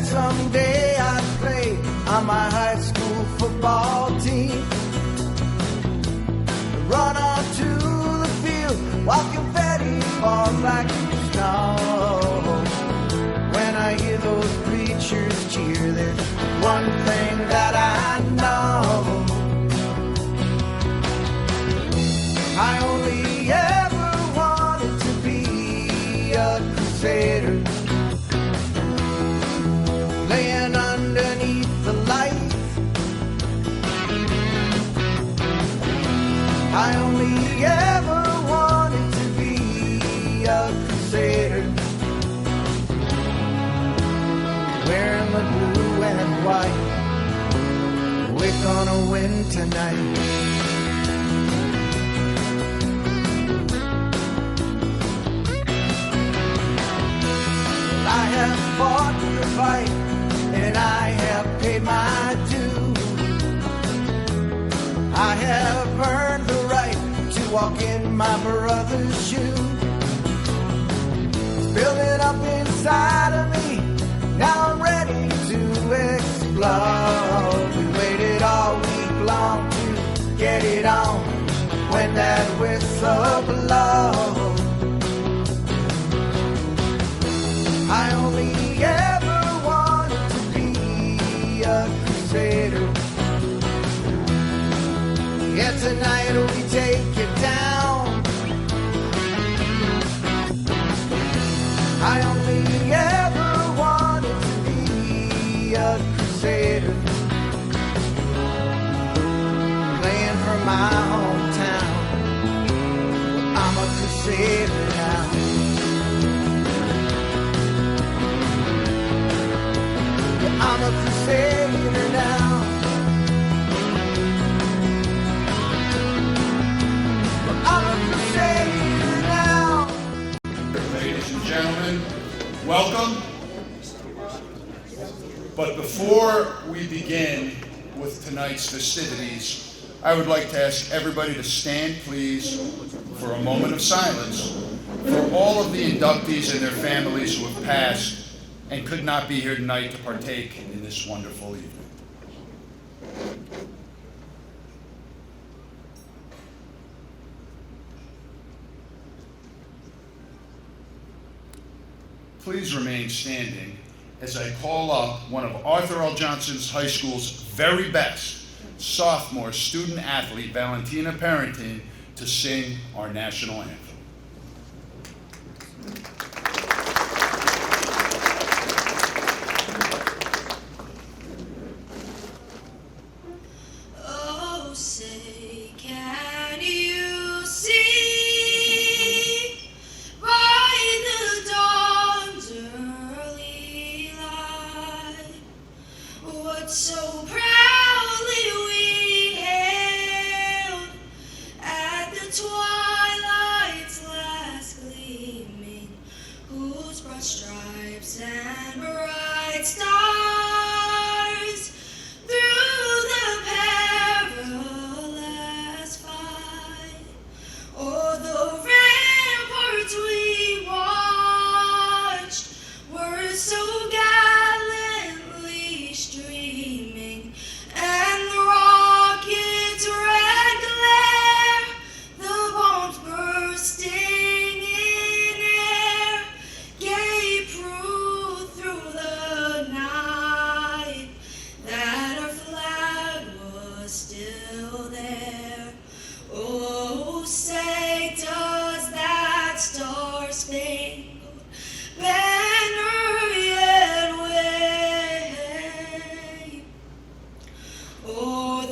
someday I'd play on my high school football team. Run onto the field while confetti falls like snow. When I hear those preachers cheer, there's one thing that I know. I only ever wanted to be a crusader, laying underneath the light. I only ever wanted to be a crusader, wearing the blue and white. We're gonna win tonight. I have fought the fight, and I have paid my due. I have earned the right to walk in my brother's shoes. It's building up inside of me, now I'm ready to explode. We waited all week long to get it on when that whistle blows. I only ever wanted to be a crusader. Yeah, tonight we take it down. I only ever wanted to be a crusader, playing for my hometown. I'm a crusader now. I'm a crusader now. I'm a crusader now. Ladies and gentlemen, welcome. But before we begin with tonight's festivities, I would like to ask everybody to stand, please, for a moment of silence for all of the inductees and their families who have passed and could not be here tonight to partake in this wonderful evening. Please remain standing as I call up one of Arthur L. Johnson's High School's very best, sophomore student athlete, Valentina Parrington, to sing our national anthem. So proudly we hailed at the twilight's last gleaming, whose broad stripes and bright stars through the perilous fight, o'er the ramparts we watched were so gallantly streaming, and the rocket's red glare, the bombs bursting in air, gave proof through the night that our flag was still there. Oh, say does that star-spangled banner yet wave o'er the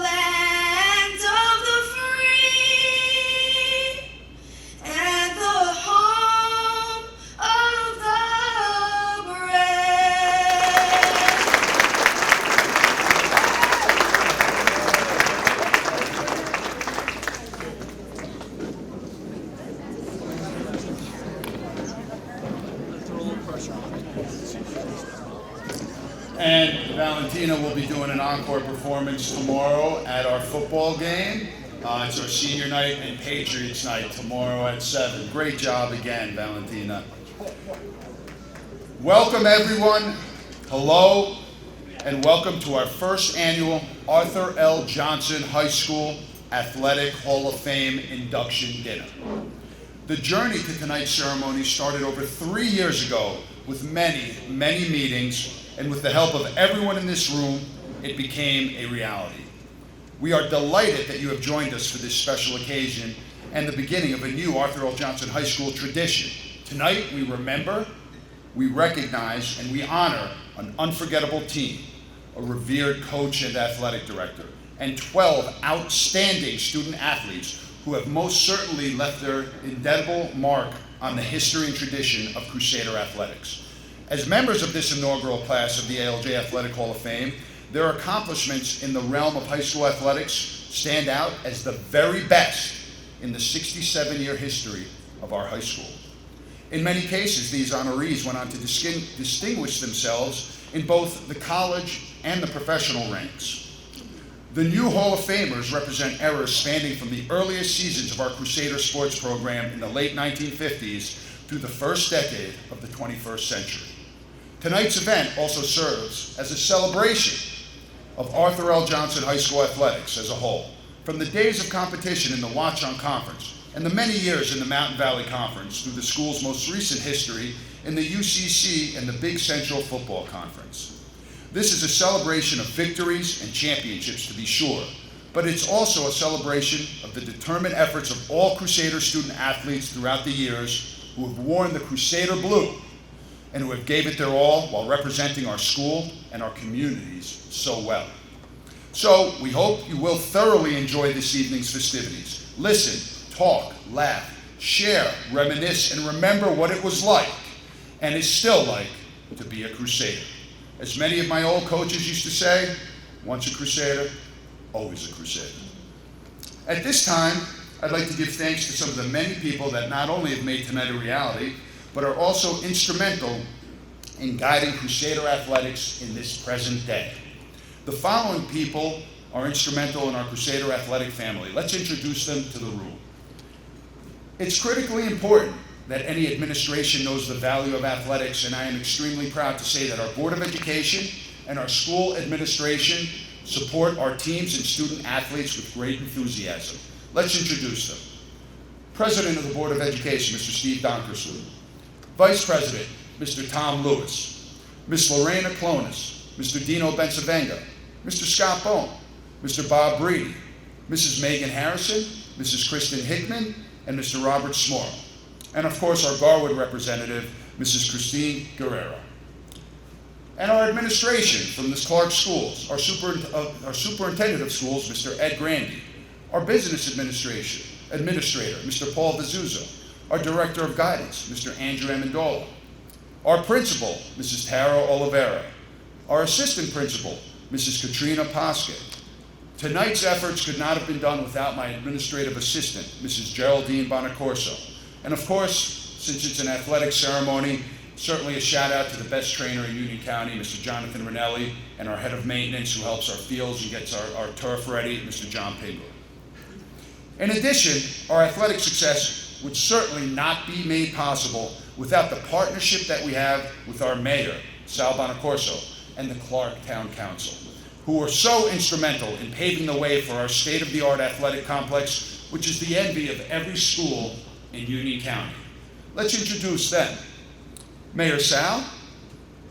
land of the free and the home of the And Valentina will be doing an encore performance tomorrow at our football game. It's our senior night and Patriots night tomorrow at 7. Great job again, Valentina. Welcome everyone Hello, and welcome to our first annual Arthur L. Johnson High School Athletic Hall of Fame induction dinner. The journey to tonight's ceremony started over 3 years ago with many, many meetings, and with the help of everyone in this room, it became a reality. We are delighted that you have joined us for this special occasion and the beginning of a new Arthur L. Johnson High School tradition. Tonight, we remember, we recognize, and we honor an unforgettable team, a revered coach and athletic director, and 12 outstanding student athletes who have most certainly left their indelible mark on the history and tradition of Crusader athletics. As members of this inaugural class of the ALJ Athletic Hall of Fame, their accomplishments in the realm of high school athletics stand out as the very best in the 67-year history of our high school. In many cases, these honorees went on to distinguish themselves in both the college and the professional ranks. The new Hall of Famers represent eras spanning from the earliest seasons of our Crusader sports program in the late 1950s through the first decade of the 21st century. Tonight's event also serves as a celebration of Arthur L. Johnson High School athletics as a whole, from the days of competition in the Watch-On Conference and the many years in the Mountain Valley Conference through the school's most recent history in the UCC and the Big Central Football Conference. This is a celebration of victories and championships, to be sure, but it's also a celebration of the determined efforts of all Crusader student athletes throughout the years who have worn the Crusader blue and who have gave it their all while representing our school and our communities so well. So we hope you will thoroughly enjoy this evening's festivities. Listen, talk, laugh, share, reminisce, and remember what it was like and is still like to be a Crusader. As many of my old coaches used to say, once a Crusader, always a Crusader. At this time, I'd like to give thanks to some of the many people that not only have made tonight a reality, but are also instrumental in guiding Crusader athletics in this present day. The following people are instrumental in our Crusader athletic family. Let's introduce them to the room. It's critically important that any administration knows the value of athletics, and I am extremely proud to say that our Board of Education and our school administration support our teams and student athletes with great enthusiasm. Let's introduce them. President of the Board of Education, Mr. Steve Donkerslew. Vice President, Mr. Tom Lewis. Ms. Lorena Clonis. Mr. Dino Bensavenga. Mr. Scott Bone. Mr. Bob Breedy. Mrs. Megan Harrison. Mrs. Kristen Hickman. And Mr. Robert Smorrow. And of course, our Garwood representative, Mrs. Christine Guerrero. And our administration from the Clark Schools, our superintendent of schools, Mr. Ed Grandy. Our business administrator, Mr. Paul Vizuzzo. Our director of guidance, Mr. Andrew Amendola. Our principal, Mrs. Tara Oliveira. Our assistant principal, Mrs. Katrina Poskett. Tonight's efforts could not have been done without my administrative assistant, Mrs. Geraldine Bonacorso. And of course, since it's an athletic ceremony, certainly a shout out to the best trainer in Union County, Mr. Jonathan Ranelli, and our head of maintenance who helps our fields and gets our turf ready, Mr. John Pingler. In addition, our athletic success would certainly not be made possible without the partnership that we have with our mayor, Sal Bonacorso, and the Clark Town Council, who were so instrumental in paving the way for our state-of-the-art athletic complex, which is the envy of every school in Union County. Let's introduce them. Mayor Sal,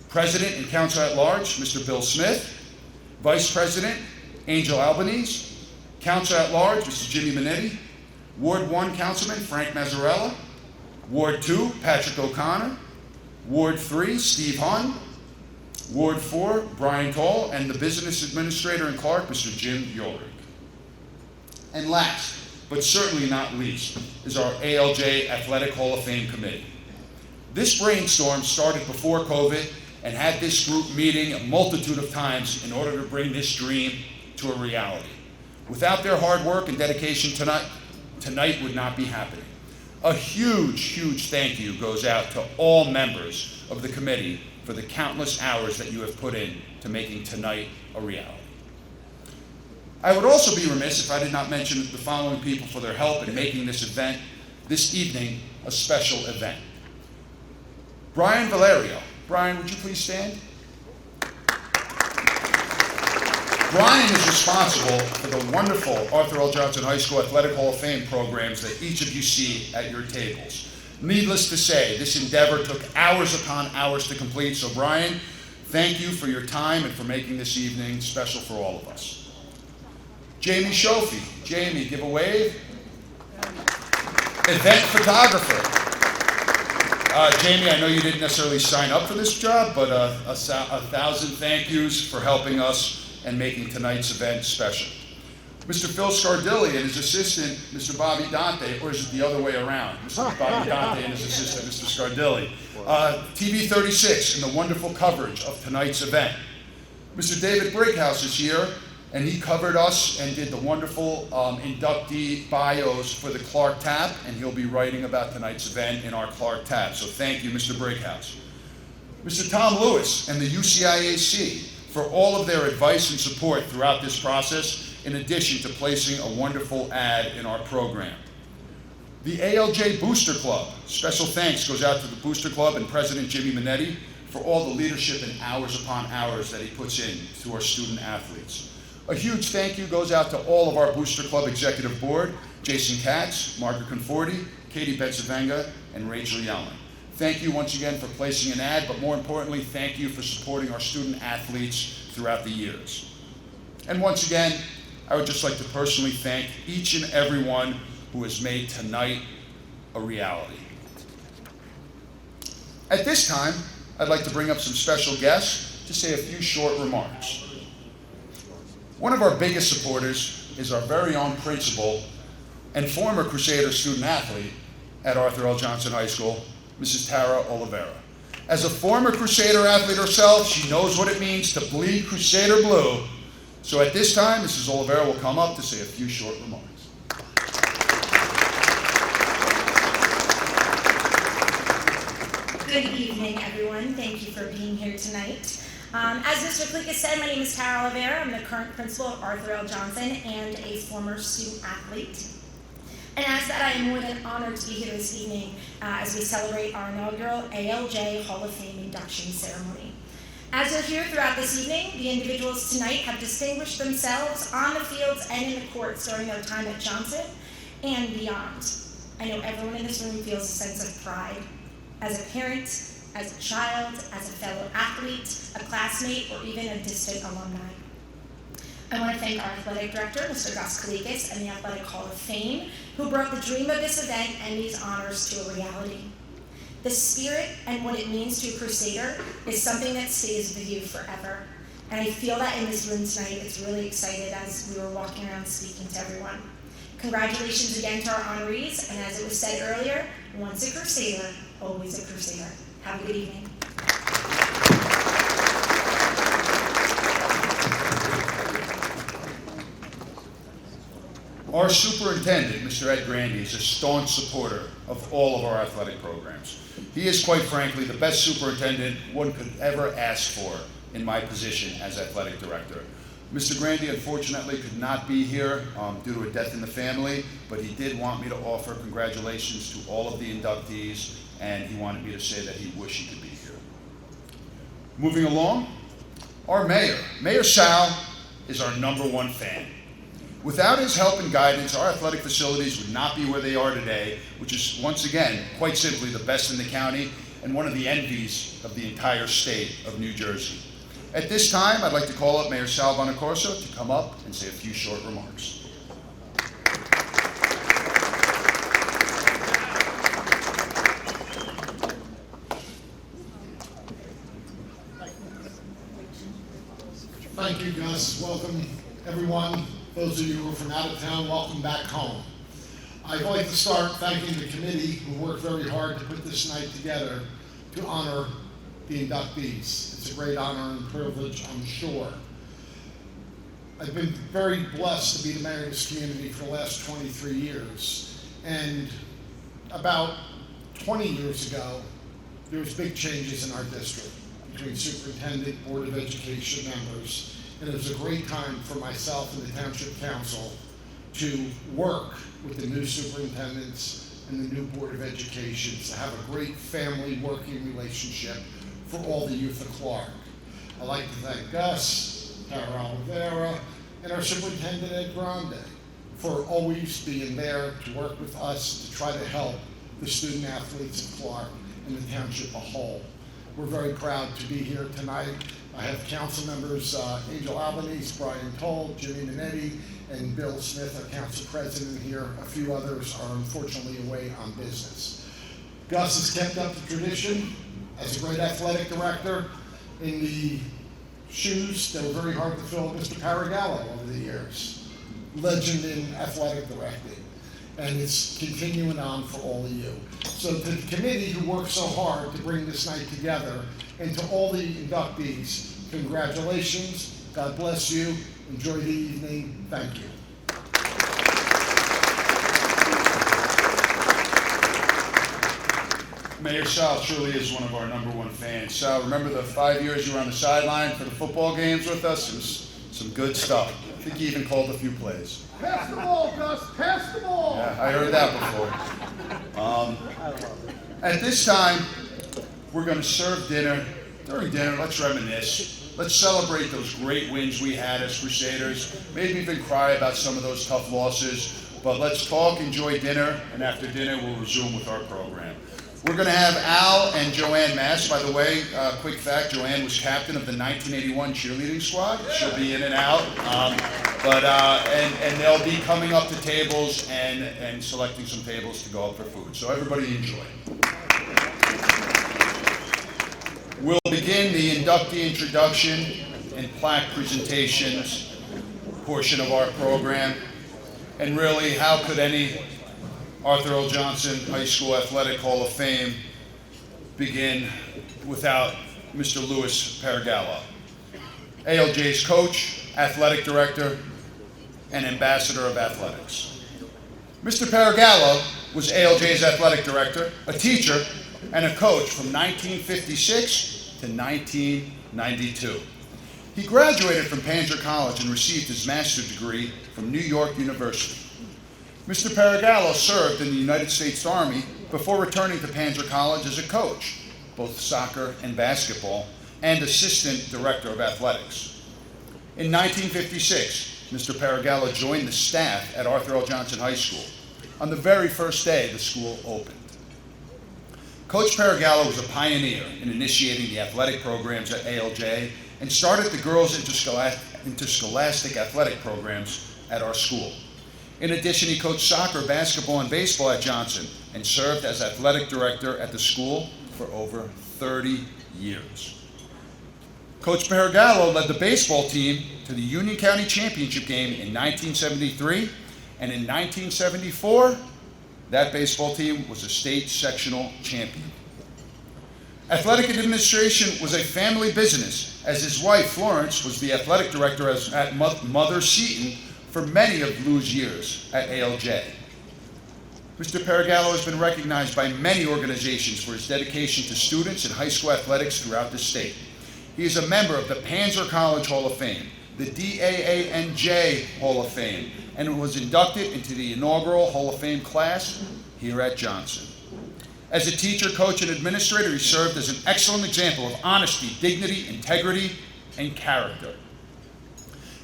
President and Council at Large, Mr. Bill Smith, Vice President, Angel Albanese, Council at Large, Mr. Jimmy Minetti, Ward 1 Councilman, Frank Mazzarella, Ward 2, Patrick O'Connor, Ward 3, Steve Hunn, Ward 4, Brian Toll, and the Business Administrator in Clark, Mr. Jim Ulrich. And last, but certainly not least, is our ALJ Athletic Hall of Fame Committee. This brainstorm started before COVID and had this group meeting a multitude of times in order to bring this dream to a reality. Without their hard work and dedication, tonight would not be happening. A huge, huge thank you goes out to all members of the committee for the countless hours that you have put in to making tonight a reality. I would also be remiss if I did not mention the following people for their help in making this evening, a special event. Brian Valerio. Brian, would you please stand? Brian is responsible for the wonderful Arthur L. Johnson High School Athletic Hall of Fame programs that each of you see at your tables. Needless to say, this endeavor took hours upon hours to complete, so Brian, thank you for your time and for making this evening special for all of us. Jamie Shofie. Jamie, give a wave. Event photographer. Jamie, I know you didn't necessarily sign up for this job, but a thousand thank yous for helping us and making tonight's event special. Mr. Phil Scardilli and his assistant, Mr. Bobby Dante, or is it the other way around? Mr. Bobby Dante and his assistant, Mr. Scardilli. TV 36 and the wonderful coverage of tonight's event. Mr. David Brighouse is here, and he covered us and did the wonderful inductee bios for the Clark Tap, and he'll be writing about tonight's event in our Clark Tap. So thank you, Mr. Brighouse. Mr. Tom Lewis and the UCIAC for all of their advice and support throughout this process, in addition to placing a wonderful ad in our program. The ALJ Booster Club, special thanks goes out to the Booster Club and President Jimmy Minetti for all the leadership and hours upon hours that he puts in to our student athletes. A huge thank you goes out to all of our Booster Club Executive Board, Jason Katz, Margaret Conforti, Katie Betzavenga, and Rachel Yellen. Thank you once again for placing an ad, but more importantly, thank you for supporting our student athletes throughout the years. And once again, I would just like to personally thank each and every one who has made tonight a reality. At this time, I'd like to bring up some special guests to say a few short remarks. One of our biggest supporters is our very own principal and former Crusader student athlete at Arthur L. Johnson High School, Mrs. Tara Oliveira. As a former Crusader athlete herself, she knows what it means to bleed Crusader blue. So at this time, Mrs. Oliveira will come up to say a few short remarks. Good evening, everyone. Thank you for being here tonight. As Mr. Klikas said, my name is Tara Oliveira. I'm the current principal of Arthur L. Johnson and a former student athlete. And as that, I am more than honored to be here this evening as we celebrate our inaugural ALJ Hall of Fame induction ceremony. As you'll hear throughout this evening, the individuals tonight have distinguished themselves on the fields and in the courts during their time at Johnson and beyond. I know everyone in this room feels a sense of pride. As a parent, as a child, as a fellow athlete, a classmate, or even a distant alumni. I want to thank our athletic director, Mr. Gus Klikas, and the Athletic Hall of Fame, who brought the dream of this event and these honors to a reality. The spirit and what it means to a Crusader is something that stays with you forever. And I feel that in this room tonight. It's really excited as we were walking around speaking to everyone. Congratulations again to our honorees, and as it was said earlier, once a Crusader, always a Crusader. Have a good evening. Our superintendent, Mr. Ed Grandy, is a staunch supporter of all of our athletic programs. He is, quite frankly, the best superintendent one could ever ask for in my position as athletic director. Mr. Grandy, unfortunately, could not be here due to a death in the family, but he did want me to offer congratulations to all of the inductees, and he wanted me to say that he wished he could be here. Moving along, our mayor. Mayor Sal is our #1 fan. Without his help and guidance, our athletic facilities would not be where they are today, which is, once again, quite simply the best in the county and one of the envies of the entire state of New Jersey. At this time, I'd like to call up Mayor Sal Bonacorso to come up and say a few short remarks. Thank you, Gus. Welcome, everyone. Those of you who are from out of town, welcome back home. I'd like to start thanking the committee who worked very hard to put this night together to honor the inductees. It's a great honor and privilege, I'm sure. I've been very blessed to be the mayor of this community for the last 23 years. And about 20 years ago, there was big changes in our district between superintendent, board of education members. And it was a great time for myself and the Township Council to work with the new superintendents and the new Board of Education to have a great family working relationship for all the youth of Clark. I'd like to thank Gus, Tara Oliveira, and our Superintendent Ed Grande for always being there to work with us to try to help the student athletes of Clark and the township a whole. We're very proud to be here tonight. I have council members Angel Albanese, Brian Toll, Jimmy Minetti, and Bill Smith, our council president here. A few others are unfortunately away on business. Gus has kept up the tradition as a great athletic director in the shoes that were very hard to fill, Mr. Paragallo over the years. Legend in athletic directing. And it's continuing on for all of you. So to the committee who worked so hard to bring this night together, and to all the inductees, congratulations, God bless you, enjoy the evening, thank you. Mayor Sal truly is one of our #1 fans. Sal, remember the 5 years you were on the sideline for the football games with us? It was some good stuff. I think you even called a few plays. Pass the ball, Gus, pass the ball! Yeah, I heard that before. At this time, we're going to serve dinner. During dinner, let's reminisce. Let's celebrate those great wins we had as Crusaders. Maybe even cry about some of those tough losses. But let's talk, enjoy dinner, and after dinner, we'll resume with our program. We're going to have Al and Joanne Mass. By the way, quick fact, Joanne was captain of the 1981 cheerleading squad. She'll be in and out. And they'll be coming up to tables and selecting some tables to go up for food. So everybody enjoy. We'll begin the inductee introduction and plaque presentations portion of our program. And really, how could any Arthur L. Johnson High School Athletic Hall of Fame begin without Mr. Louis Paragallo, ALJ's coach, athletic director, and ambassador of athletics. Mr. Paragallo was ALJ's athletic director, a teacher, and a coach from 1956 to 1992. He graduated from Panzer College and received his master's degree from New York University. Mr. Paragallo served in the United States Army before returning to Panzer College as a coach, both soccer and basketball, and assistant director of athletics. In 1956, Mr. Paragallo joined the staff at Arthur L. Johnson High School on the very first day the school opened. Coach Paragallo was a pioneer in initiating the athletic programs at ALJ and started the girls' interscholastic athletic programs at our school. In addition, he coached soccer, basketball, and baseball at Johnson and served as athletic director at the school for over 30 years. Coach Paragallo led the baseball team to the Union County Championship game in 1973, and in 1974, that baseball team was a state sectional champion. Athletic administration was a family business, as his wife, Florence, was the athletic director at Mother Seton for many of Lou's years at ALJ. Mr. Paragallo has been recognized by many organizations for his dedication to students and high school athletics throughout the state. He is a member of the Panzer College Hall of Fame, the DAANJ Hall of Fame, and was inducted into the inaugural Hall of Fame class here at Johnson. As a teacher, coach, and administrator, he served as an excellent example of honesty, dignity, integrity, and character.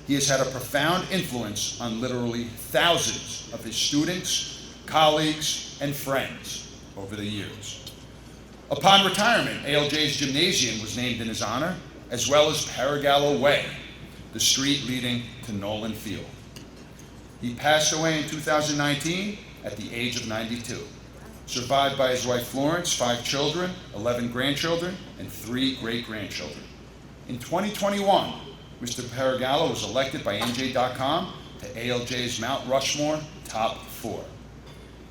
He has had a profound influence on literally thousands of his students, colleagues, and friends over the years. Upon retirement, ALJ's gymnasium was named in his honor, as well as Paragallo Way, the street leading to Nolan Field. He passed away in 2019 at the age of 92, survived by his wife Florence, 5 children, 11 grandchildren, and 3 great-grandchildren. In 2021, Mr. Paragallo was elected by NJ.com to ALJ's Mount Rushmore Top 4.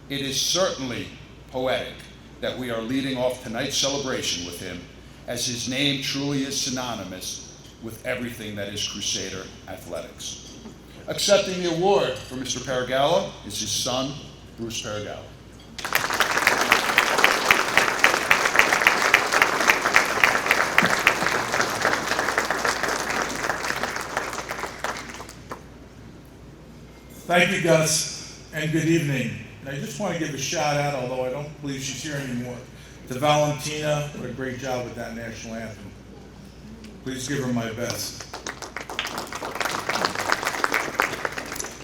It is certainly poetic that we are leading off tonight's celebration with him, as his name truly is synonymous with everything that is Crusader athletics. Accepting the award for Mr. Paragallo is his son, Bruce Paragallo. Thank you, Gus, and good evening. And I just want to give a shout out, although I don't believe she's here anymore, to Valentina. What a great job with that national anthem. Please give her my best.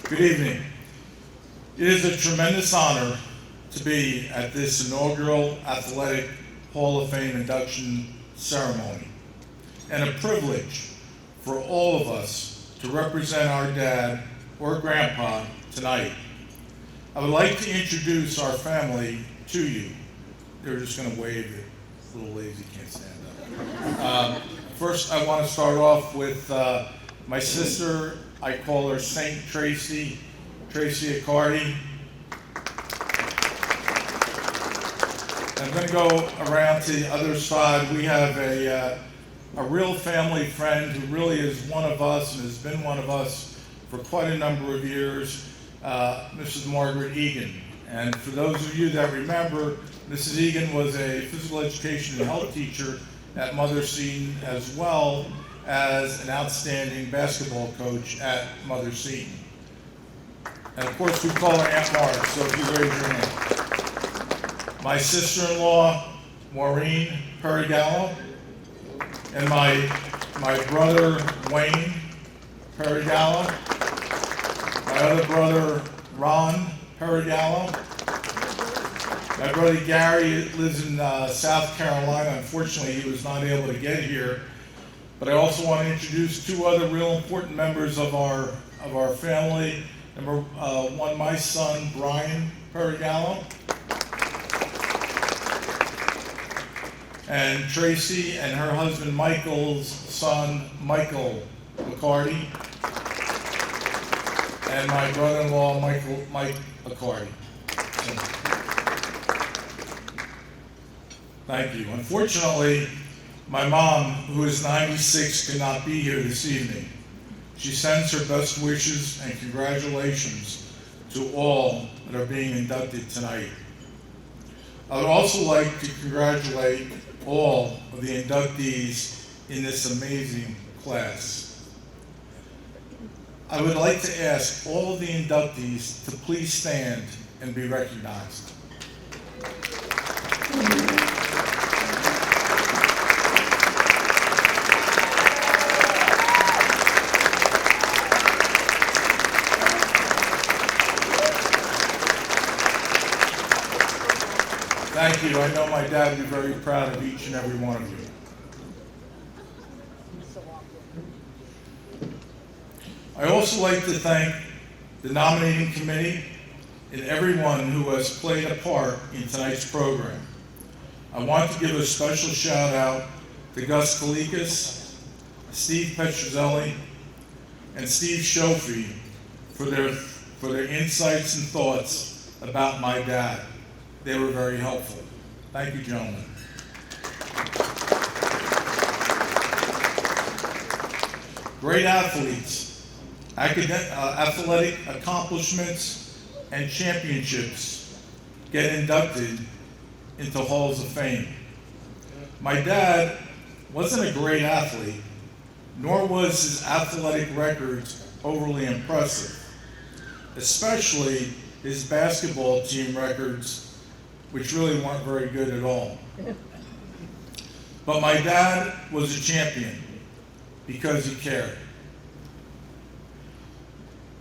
Good evening. It is a tremendous honor to be at this inaugural Athletic Hall of Fame induction ceremony, and a privilege for all of us to represent our dad or grandpa tonight. I would like to introduce our family to you. They're just going to wave it. A little lazy, can't stand up. First, I want to start off with my sister. I call her Saint Tracy Accardi. I'm going to go around to the other side. We have a real family friend who really is one of us and has been one of us for quite a number of years, Mrs. Margaret Egan. And for those of you that remember, Mrs. Egan was a physical education and health teacher at Mother Seton, as well as an outstanding basketball coach at Mother Seton. And of course, we call her Aunt Mark, so if you raise your hand. My sister-in-law, Maureen Perigallo, and my brother, Wayne Perigallo, my other brother, Ron Perigallo. My brother Gary lives in South Carolina. Unfortunately, he was not able to get here. But I also want to introduce two other real important members of our family. Number one, my son, Brian Perigallo, and Tracy and her husband Michael's son, Michael Accardi, and my brother-in-law, Mike Accardi. Thank you. Unfortunately, my mom, who is 96, could not be here this evening. She sends her best wishes and congratulations to all that are being inducted tonight. I would also like to congratulate all of the inductees in this amazing class. I would like to ask all of the inductees to please stand and be recognized. Thank you. I know my dad would be very proud of each and every one of you. I also like to thank the nominating committee and everyone who has played a part in tonight's program. I want to give a special shout out to Gus Kalikas, Steve Petrozelli, and Steve Shofie for their insights and thoughts about my dad. They were very helpful. Thank you, gentlemen. Great athletes, athletic accomplishments, and championships get inducted into halls of fame. My dad wasn't a great athlete, nor was his athletic records overly impressive, especially his basketball team records, which really weren't very good at all. But my dad was a champion because he cared.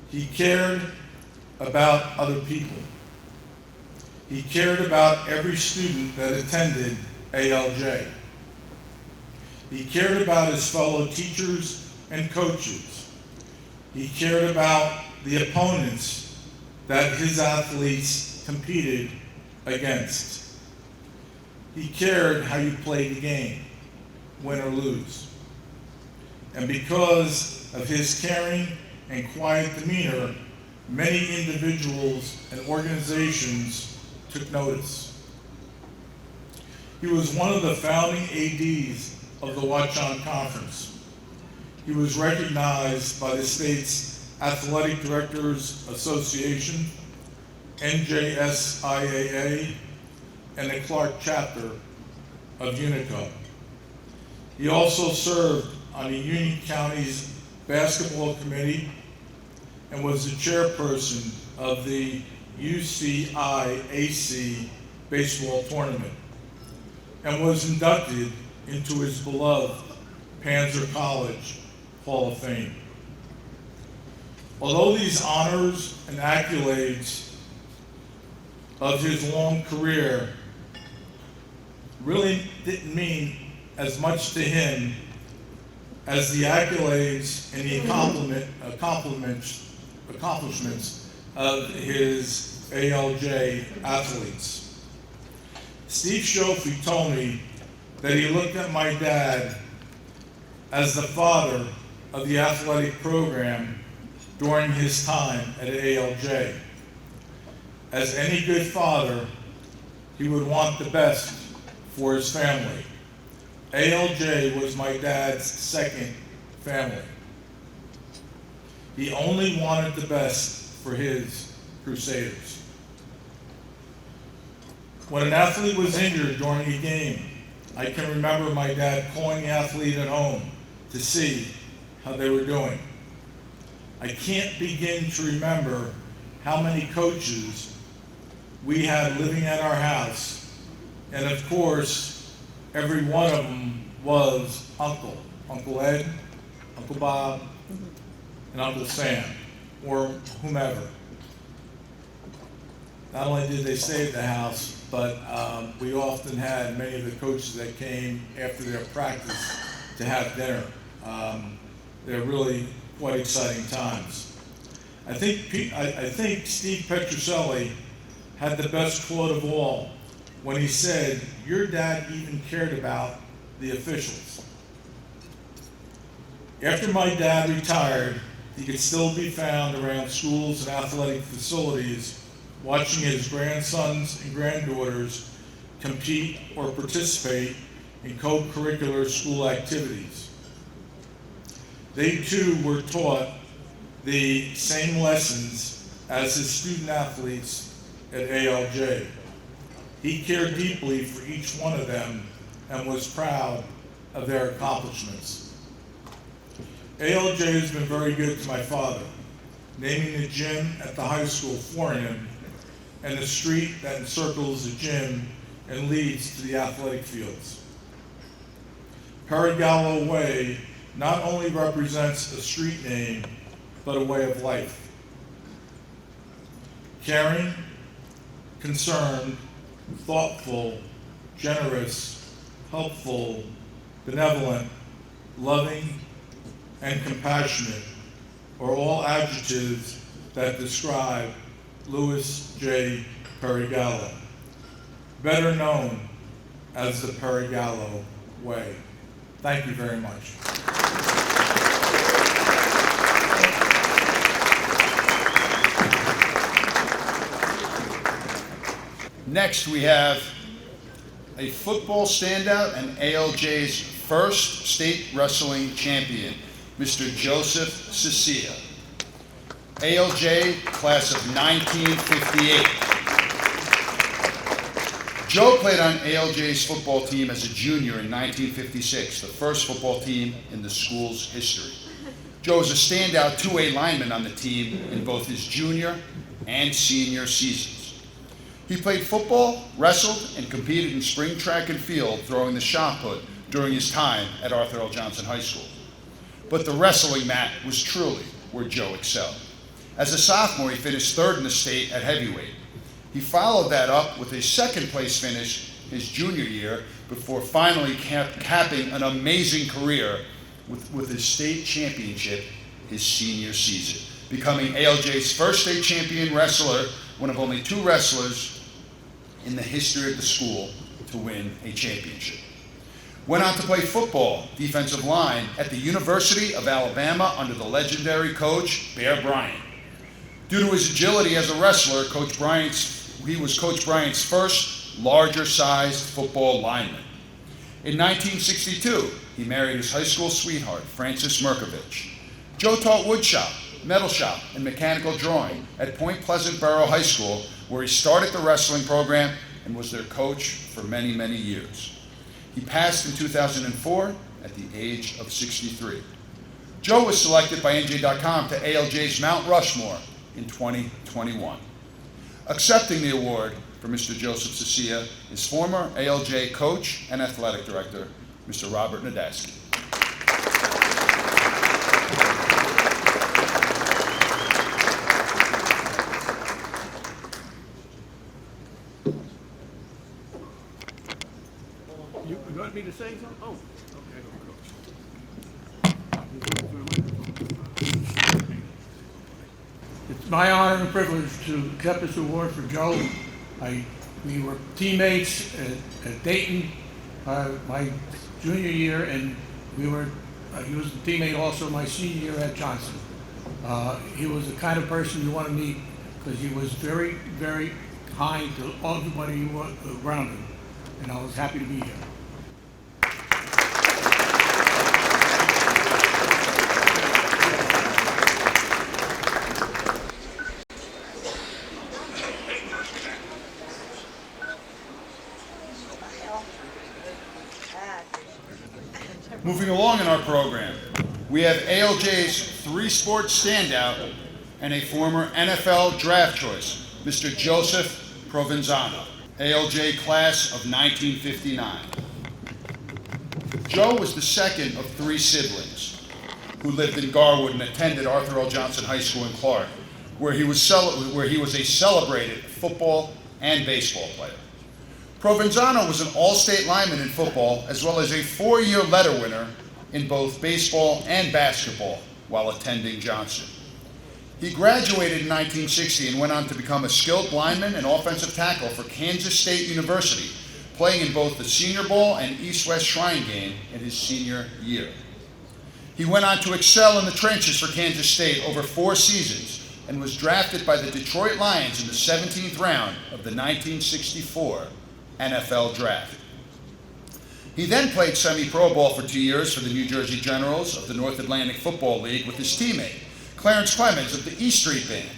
He cared about other people. He cared about every student that attended ALJ. He cared about his fellow teachers and coaches. He cared about the opponents that his athletes competed against. He cared how you played the game, win or lose. And because of his caring and quiet demeanor, many individuals and organizations took notice. He was one of the founding ADs of the Watchon Conference. He was recognized by the state's Athletic Directors Association, NJSIAA, and the Clark chapter of Unico. He also served on the Union County's basketball committee and was the chairperson of the UCIAC baseball tournament, and was inducted into his beloved Panzer College Hall of Fame. Although these honors and accolades of his long career really didn't mean as much to him as the accolades and the accomplishments of his ALJ athletes. Steve Schofield told me that he looked at my dad as the father of the athletic program during his time at ALJ. As any good father, he would want the best for his family. ALJ was my dad's second family. He only wanted the best for his Crusaders. When an athlete was injured during a game, I can remember my dad calling the athlete at home to see how they were doing. I can't begin to remember how many coaches we had living at our house, and of course, every one of them was Uncle Ed, Uncle Bob, and Uncle Sam, or whomever. Not only did they stay at the house, but we often had many of the coaches that came after their practice to have dinner. They're really quite exciting times. I think Steve Petrucelli had the best quote of all when he said, "Your dad even cared about the officials." After my dad retired, he could still be found around schools and athletic facilities watching his grandsons and granddaughters compete or participate in co-curricular school activities. They too were taught the same lessons as his student athletes at ALJ. He cared deeply for each one of them and was proud of their accomplishments. ALJ has been very good to my father, naming the gym at the high school for him and the street that encircles the gym and leads to the athletic fields. Perigallo Way not only represents a street name, but a way of life. Caring, concerned, thoughtful, generous, helpful, benevolent, loving, and compassionate are all adjectives that describe Louis J. Perigallo, better known as the Perigallo Way. Thank you very much. Next, we have a football standout and ALJ's first state wrestling champion, Mr. Joseph Ceccia. ALJ, class of 1958. Joe played on ALJ's football team as a junior in 1956, the first football team in the school's history. Joe was a standout 2A lineman on the team in both his junior and senior seasons. He played football, wrestled, and competed in spring track and field throwing the shot put during his time at Arthur L. Johnson High School. But the wrestling mat was truly where Joe excelled. As a sophomore, he finished third in the state at heavyweight. He followed that up with a second place finish his junior year before finally capping an amazing career with his state championship his senior season, becoming ALJ's first state champion wrestler, one of only 2 wrestlers in the history of the school to win a championship. Went on to play football, defensive line, at the University of Alabama under the legendary coach Bear Bryant. Due to his agility as a wrestler, he was Coach Bryant's first larger-sized football lineman. In 1962, he married his high school sweetheart, Frances Merkovich. Joe taught woodshop, metal shop, and mechanical drawing at Point Pleasant Borough High School, where he started the wrestling program and was their coach for many, many years. He passed in 2004 at the age of 63. Joe was selected by NJ.com to ALJ's Mount Rushmore in 2021. Accepting the award for Mr. Joseph Ceccia is former ALJ coach and athletic director, Mr. Robert Nadaski. my honor and privilege to accept this award for Joe. We were teammates at Dayton my junior year, and he was a teammate also my senior year at Johnson. He was the kind of person you want to meet because he was very, very kind to everybody around him, and I was happy to be here. Moving along in our program, we have ALJ's three-sport standout and a former NFL draft choice, Mr. Joseph Provenzano, ALJ class of 1959. Joe was the second of three siblings who lived in Garwood and attended Arthur L. Johnson High School in Clark, where he was a celebrated football and baseball player. Provenzano was an all-state lineman in football, as well as a 4-year letter winner in both baseball and basketball while attending Johnson. He graduated in 1960 and went on to become a skilled lineman and offensive tackle for Kansas State University, playing in both the Senior Bowl and East-West Shrine game in his senior year. He went on to excel in the trenches for Kansas State over 4 seasons and was drafted by the Detroit Lions in the 17th round of the 1964 NFL Draft. He then played semi-pro ball for 2 years for the New Jersey Generals of the North Atlantic Football League with his teammate, Clarence Clemens of the E Street Band.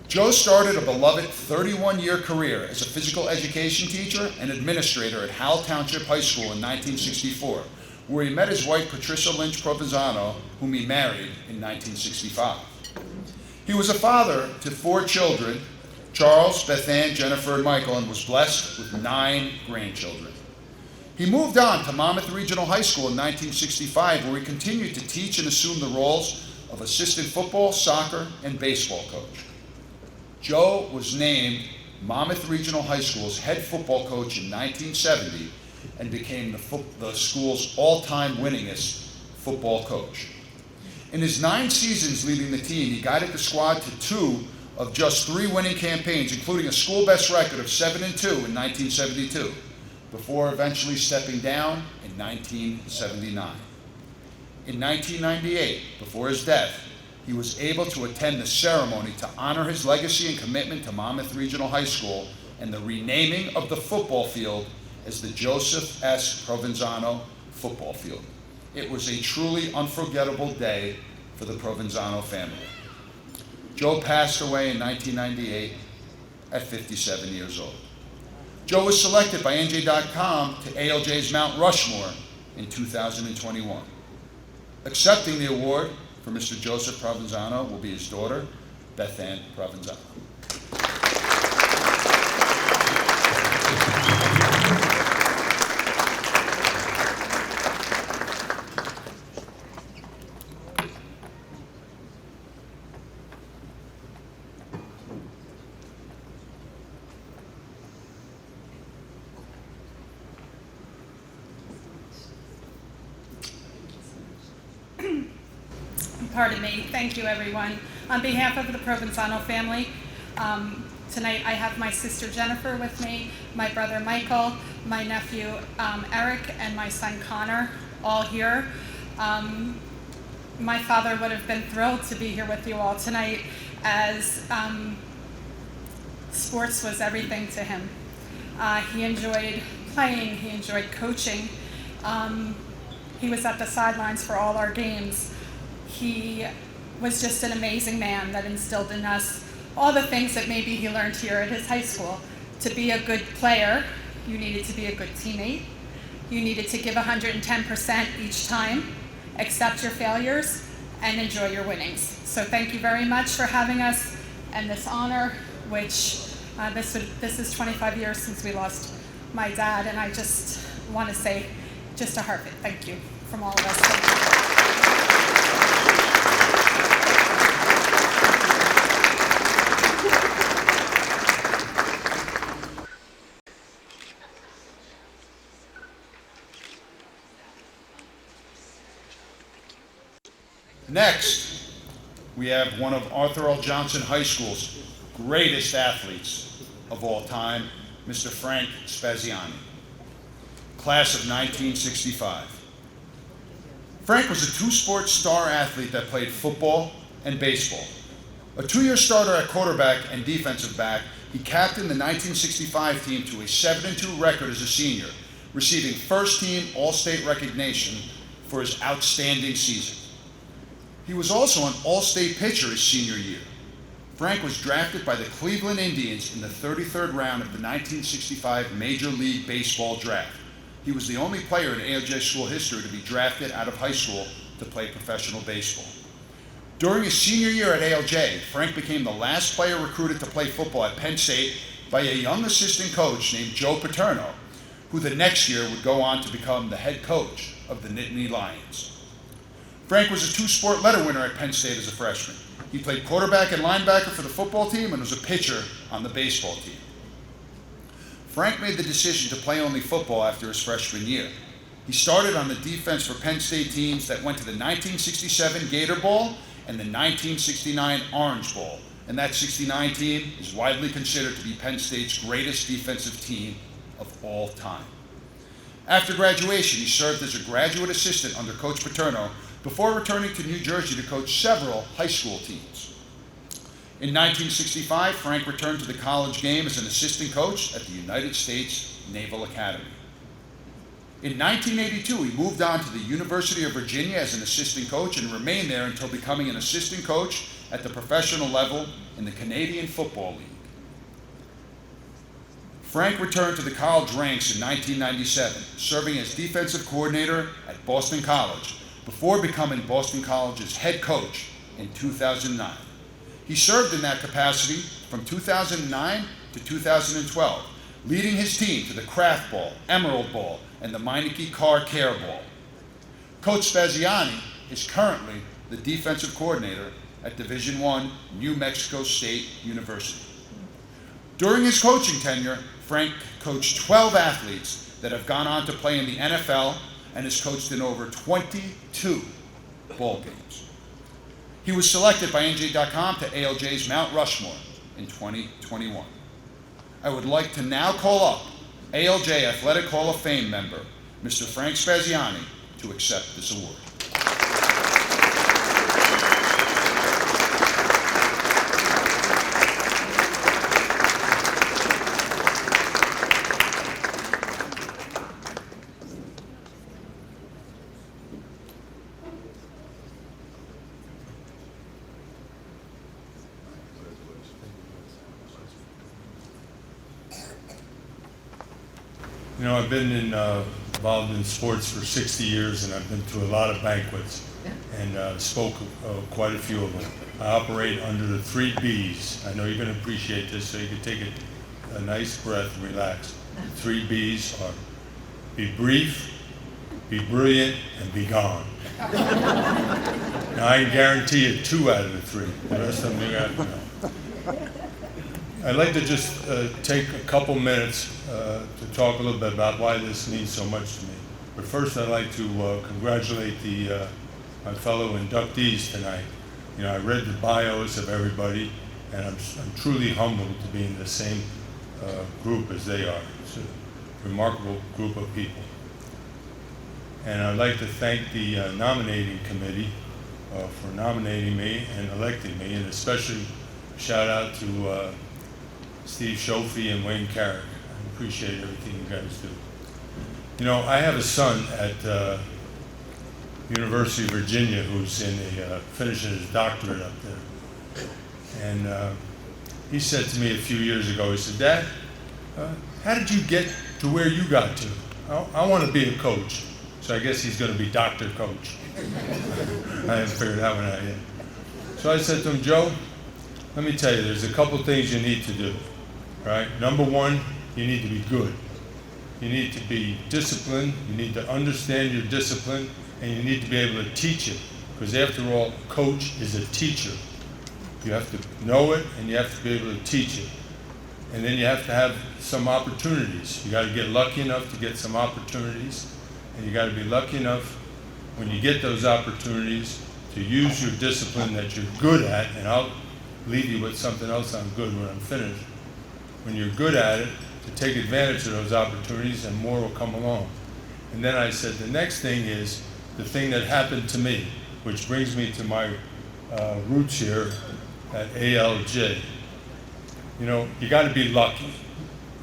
Joe started a beloved 31-year career as a physical education teacher and administrator at Howell Township High School in 1964, where he met his wife Patricia Lynch Provenzano, whom he married in 1965. He was a father to 4 children, Charles, Bethann, Jennifer, and Michael, and was blessed with 9 grandchildren. He moved on to Monmouth Regional High School in 1965, where he continued to teach and assume the roles of assistant football, soccer, and baseball coach. Joe was named Monmouth Regional High School's head football coach in 1970 and became the school's all-time winningest football coach. In his 9 seasons leading the team, he guided the squad to 2 of just 3 winning campaigns, including a school best record of 7-2 in 1972, before eventually stepping down in 1979. In 1998, before his death, he was able to attend the ceremony to honor his legacy and commitment to Monmouth Regional High School and the renaming of the football field as the Joseph S. Provenzano Football Field. It was a truly unforgettable day for the Provenzano family. Joe passed away in 1998 at 57 years old. Joe was selected by NJ.com to ALJ's Mount Rushmore in 2021. Accepting the award for Mr. Joseph Provenzano will be his daughter, Bethann Provenzano. Pardon me. Thank you, everyone. On behalf of the Provenzano family, tonight I have my sister Jennifer with me, my brother Michael, my nephew Eric, and my son Connor, all here. My father would have been thrilled to be here with you all tonight, as sports was everything to him. He enjoyed playing, he enjoyed coaching. He was at the sidelines for all our games. He was just an amazing man that instilled in us all the things that maybe he learned here at his high school. To be a good player, you needed to be a good teammate. You needed to give 110% each time, accept your failures, and enjoy your winnings. So thank you very much for having us and this honor, which this is 25 years since we lost my dad, and I just want to say just a heartfelt thank you from all of us. Thank you. Next, we have one of Arthur L. Johnson High School's greatest athletes of all time, Mr. Frank Spaziani, class of 1965. Frank was a two-sport star athlete that played football and baseball. A two-year starter at quarterback and defensive back, he captained the 1965 team to a 7-2 record as a senior, receiving first-team All-State recognition for his outstanding season. He was also an All-State pitcher his senior year. Frank was drafted by the Cleveland Indians in the 33rd round of the 1965 Major League Baseball draft. He was the only player in ALJ school history to be drafted out of high school to play professional baseball. During his senior year at ALJ, Frank became the last player recruited to play football at Penn State by a young assistant coach named Joe Paterno, who the next year would go on to become the head coach of the Nittany Lions. Frank was a two-sport letter winner at Penn State as a freshman. He played quarterback and linebacker for the football team and was a pitcher on the baseball team. Frank made the decision to play only football after his freshman year. He started on the defense for Penn State teams that went to the 1967 Gator Bowl and the 1969 Orange Bowl, and that 69 team is widely considered to be Penn State's greatest defensive team of all time. After graduation, he served as a graduate assistant under Coach Paterno before returning to New Jersey to coach several high school teams. In 1965, Frank returned to the college game as an assistant coach at the United States Naval Academy. In 1982, he moved on to the University of Virginia as an assistant coach and remained there until becoming an assistant coach at the professional level in the Canadian Football League. Frank returned to the college ranks in 1997, serving as defensive coordinator at Boston College, before becoming Boston College's head coach in 2009. He served in that capacity from 2009 to 2012, leading his team to the Kraft Bowl, Emerald Bowl, and the Meineke Car Care Bowl. Coach Spaziani is currently the defensive coordinator at Division I New Mexico State University. During his coaching tenure, Frank coached 12 athletes that have gone on to play in the NFL and has coached in over 22 bowl games. He was selected by NJ.com to ALJ's Mount Rushmore in 2021. I would like to now call up ALJ Athletic Hall of Fame member, Mr. Frank Spaziani, to accept this award. You know, I've been involved in sports for 60 years, and I've been to a lot of banquets and spoke quite a few of them. I operate under the 3 B's. I know you're going to appreciate this, so you can take a nice breath and relax. The 3 B's are be brief, be brilliant, and be gone. Now, I can guarantee you 2 out of the 3. The rest of them you have to know. I'd like to just take a couple minutes to talk a little bit about why this means so much to me. But first, I'd like to congratulate my fellow inductees tonight. You know, I read the bios of everybody, and I'm truly humbled to be in the same group as they are. It's a remarkable group of people. And I'd like to thank the nominating committee for nominating me and electing me, and especially shout out to Steve Shofie and Wayne Carrick. I appreciate everything you guys do. You know, I have a son at University of Virginia who's finishing his doctorate up there. And he said to me a few years ago, he said, "Dad, how did you get to where you got to? I want to be a coach." So I guess he's going to be Dr. Coach. I haven't figured that one out yet. So I said to him, "Joe, let me tell you, there's a couple things you need to do, right? Number one, you need to be good. You need to be disciplined. You need to understand your discipline, and you need to be able to teach it. Because after all, a coach is a teacher. You have to know it, and you have to be able to teach it. And then you have to have some opportunities. You got to get lucky enough to get some opportunities, and you got to be lucky enough when you get those opportunities to use your discipline that you're good at, and I'll leave you with something else I'm good when I'm finished. When you're good at it, to take advantage of those opportunities and more will come along. And then I said, the next thing is the thing that happened to me, which brings me to my roots here at ALJ. You know, you got to be lucky.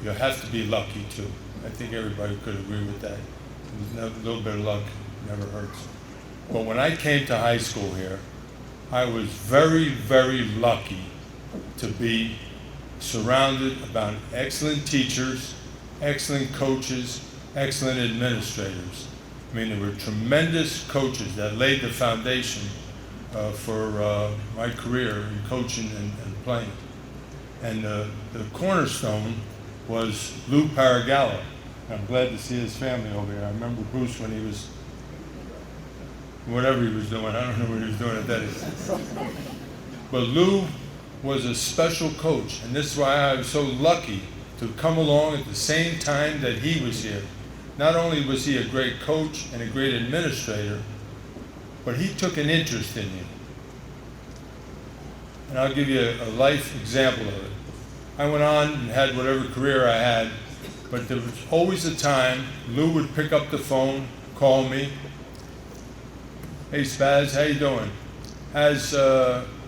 You have to be lucky too. I think everybody could agree with that. A little bit of luck never hurts. But when I came to high school here, I was very, very lucky to be surrounded by excellent teachers, excellent coaches, excellent administrators. I mean, there were tremendous coaches that laid the foundation for my career in coaching and playing. And the cornerstone was Lou Paragallo. I'm glad to see his family over here. I remember Bruce when he was, whatever he was doing, I don't know what he was doing at that age. But Lou was a special coach, and this is why I was so lucky to come along at the same time that he was here. Not only was he a great coach and a great administrator, but he took an interest in you. And I'll give you a life example of it. I went on and had whatever career I had, but there was always a time Lou would pick up the phone, call me. Hey Spaz, how you doing? How's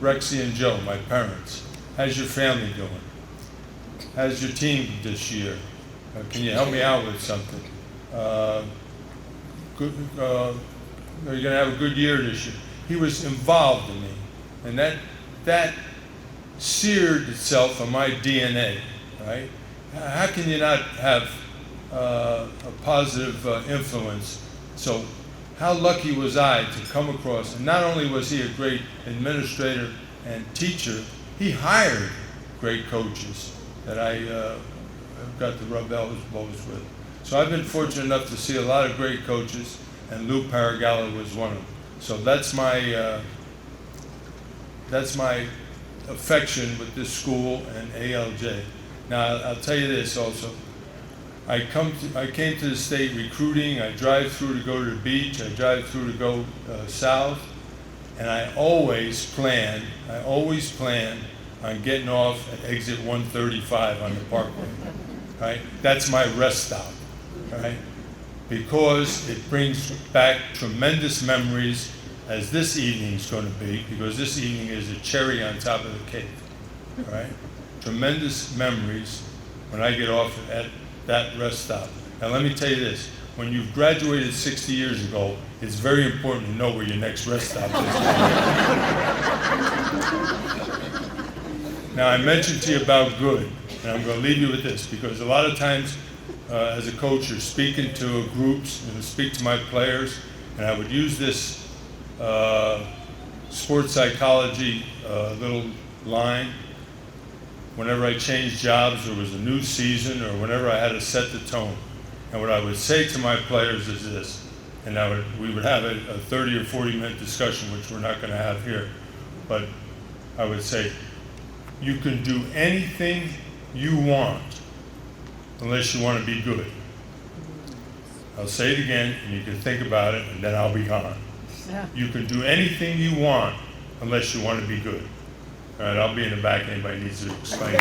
Rexy and Joe, my parents? How's your family doing? How's your team this year? Can you help me out with something? Are you going to have a good year this year? He was involved in me, and that seared itself on my DNA, right? How can you not have a positive influence? So how lucky was I to come across, and not only was he a great administrator and teacher, he hired great coaches that I got to rub elbows with. So I've been fortunate enough to see a lot of great coaches, and Lou Paragallo was one of them. So that's my affection with this school and ALJ. Now I'll tell you this also. I came to the state recruiting. I drive through to go to the beach. I drive through to go south, and I always plan on getting off at exit 135 on the Parkway. Right? That's my rest stop. Right? Because it brings back tremendous memories, as this evening's going to be, because this evening is a cherry on top of the cake. All right? Tremendous memories when I get off at that rest stop. Now let me tell you this, when you've graduated 60 years ago, it's very important to know where your next rest stop is. Now I mentioned to you about good, and I'm going to leave you with this, because a lot of times as a coach you're speaking to groups, and I speak to my players, and I would use this sports psychology little line. Whenever I changed jobs, or was a new season, or whenever I had to set the tone. And what I would say to my players is this, and we would have a 30 or 40 minute discussion, which we're not going to have here, but I would say, you can do anything you want unless you want to be good. I'll say it again, and you can think about it, and then I'll be gone. Yeah. You can do anything you want unless you want to be good. All right, I'll be in the back. Anybody needs to explain it.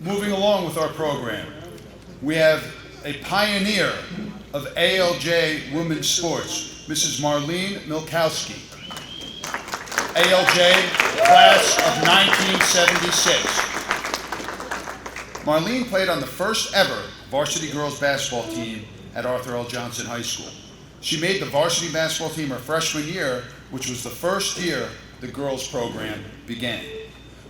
Moving along with our program, we have a pioneer of ALJ women's sports, Mrs. Marlene Milkowski. ALJ, class of 1976. Marlene played on the first ever varsity girls basketball team at Arthur L. Johnson High School. She made the varsity basketball team her freshman year, which was the first year the girls program began.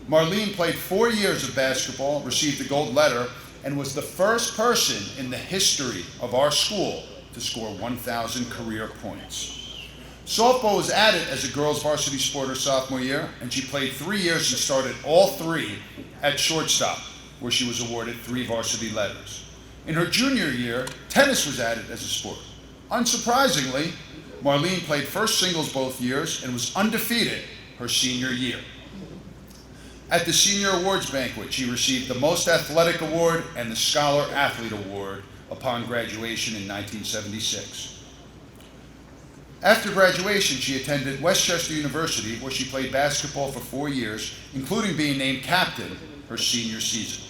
Marlene played 4 years of basketball, received a gold letter, and was the first person in the history of our school to score 1,000 career points. Softball was added as a girls' varsity sport her sophomore year, and she played 3 years and started all 3 at shortstop, where she was awarded 3 varsity letters. In her junior year, tennis was added as a sport. Unsurprisingly, Marlene played first singles both years and was undefeated her senior year. At the Senior Awards Banquet, she received the Most Athletic Award and the Scholar Athlete Award upon graduation in 1976. After graduation, she attended Westchester University, where she played basketball for 4 years, including being named captain her senior season.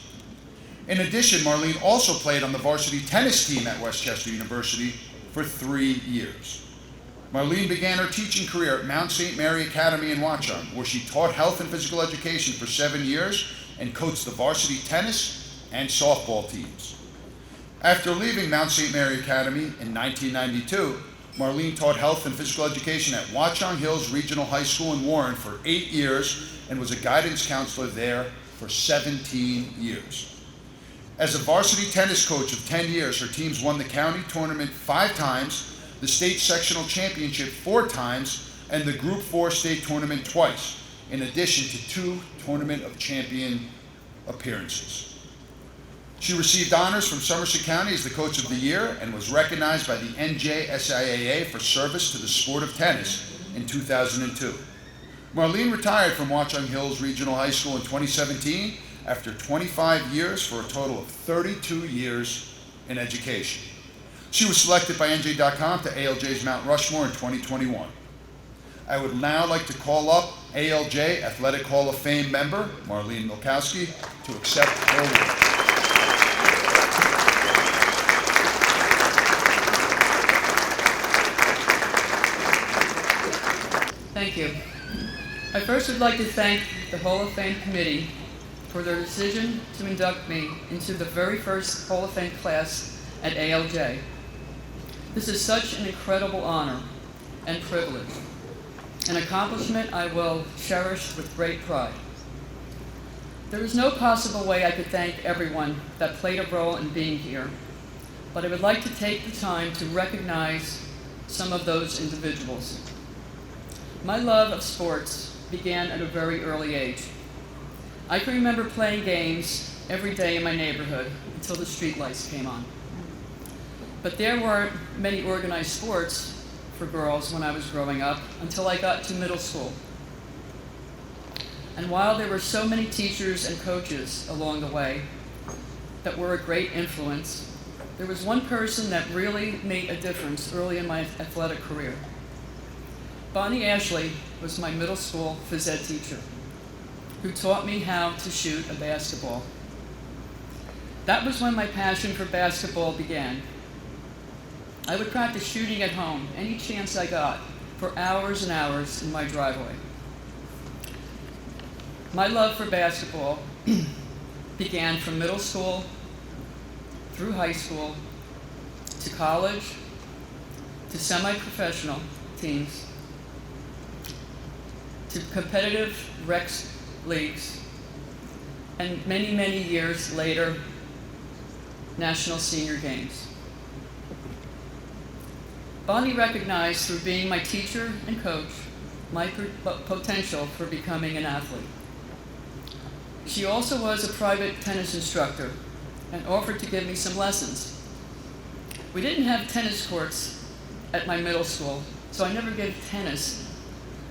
In addition, Marlene also played on the varsity tennis team at Westchester University for 3 years. Marlene began her teaching career at Mount St. Mary Academy in Watchung, where she taught health and physical education for 7 years and coached the varsity tennis and softball teams. After leaving Mount St. Mary Academy in 1992, Marlene taught health and physical education at Watchung Hills Regional High School in Warren for 8 years and was a guidance counselor there for 17 years. As a varsity tennis coach of 10 years, her teams won the county tournament 5 times, the state sectional championship 4 times, and the Group 4 state tournament twice, in addition to 2 Tournament of Champion appearances. She received honors from Somerset County as the Coach of the Year and was recognized by the NJSIAA for service to the sport of tennis in 2002. Marlene retired from Watchung Hills Regional High School in 2017 after 25 years for a total of 32 years in education. She was selected by NJ.com to ALJ's Mount Rushmore in 2021. I would now like to call up ALJ Athletic Hall of Fame member Marlene Milkowski to accept her award. Thank you. I first would like to thank the Hall of Fame committee for their decision to induct me into the very first Hall of Fame class at ALJ. This is such an incredible honor and privilege, an accomplishment I will cherish with great pride. There is no possible way I could thank everyone that played a role in being here, but I would like to take the time to recognize some of those individuals. My love of sports began at a very early age. I can remember playing games every day in my neighborhood until the streetlights came on. But there weren't many organized sports for girls when I was growing up until I got to middle school. And while there were so many teachers and coaches along the way that were a great influence, there was one person that really made a difference early in my athletic career. Bonnie Ashley was my middle school phys ed teacher who taught me how to shoot a basketball. That was when my passion for basketball began. I would practice shooting at home any chance I got for hours and hours in my driveway. My love for basketball began from middle school through high school to college to semi-professional teams to competitive rec leagues, and many, many years later, national senior games. Bonnie recognized through being my teacher and coach my potential for becoming an athlete. She also was a private tennis instructor and offered to give me some lessons. We didn't have tennis courts at my middle school, so I never gave tennis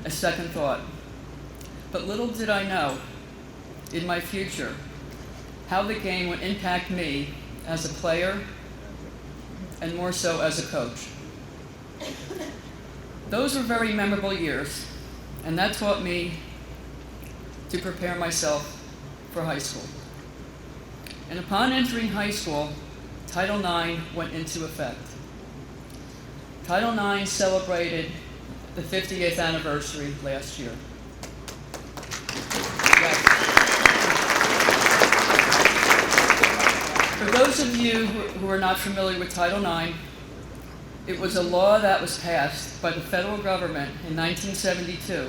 a second thought. But little did I know in my future how the game would impact me as a player and more so as a coach. Those were very memorable years, and that taught me to prepare myself for high school. And upon entering high school, Title IX went into effect. Title IX celebrated the 50th anniversary last year. Yes. For those of you who are not familiar with Title IX, it was a law that was passed by the federal government in 1972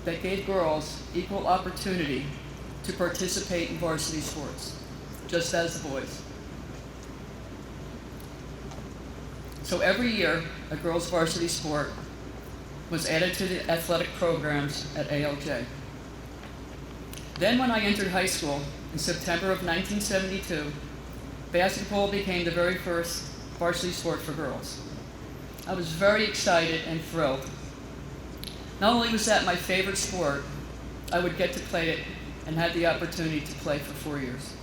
that gave girls equal opportunity to participate in varsity sports, just as the boys. So every year, a girls' varsity sport was added to the athletic programs at ALJ. Then when I entered high school in September of 1972, basketball became the very first varsity sport for girls. I was very excited and thrilled. Not only was that my favorite sport, I would get to play it and had the opportunity to play for 4 years.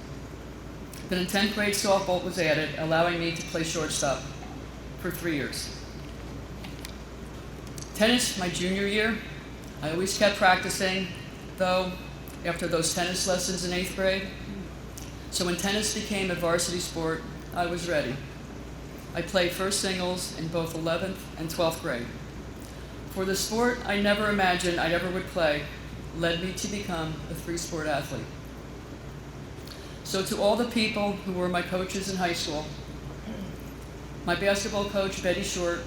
Then in 10th grade, softball was added, allowing me to play shortstop for 3 years. Tennis, my junior year, I always kept practicing, though, after those tennis lessons in 8th grade. So when tennis became a varsity sport, I was ready. I played first singles in both 11th and 12th grade. For the sport I never imagined I ever would play, led me to become a 3-sport athlete. So to all the people who were my coaches in high school, my basketball coach, Betty Short,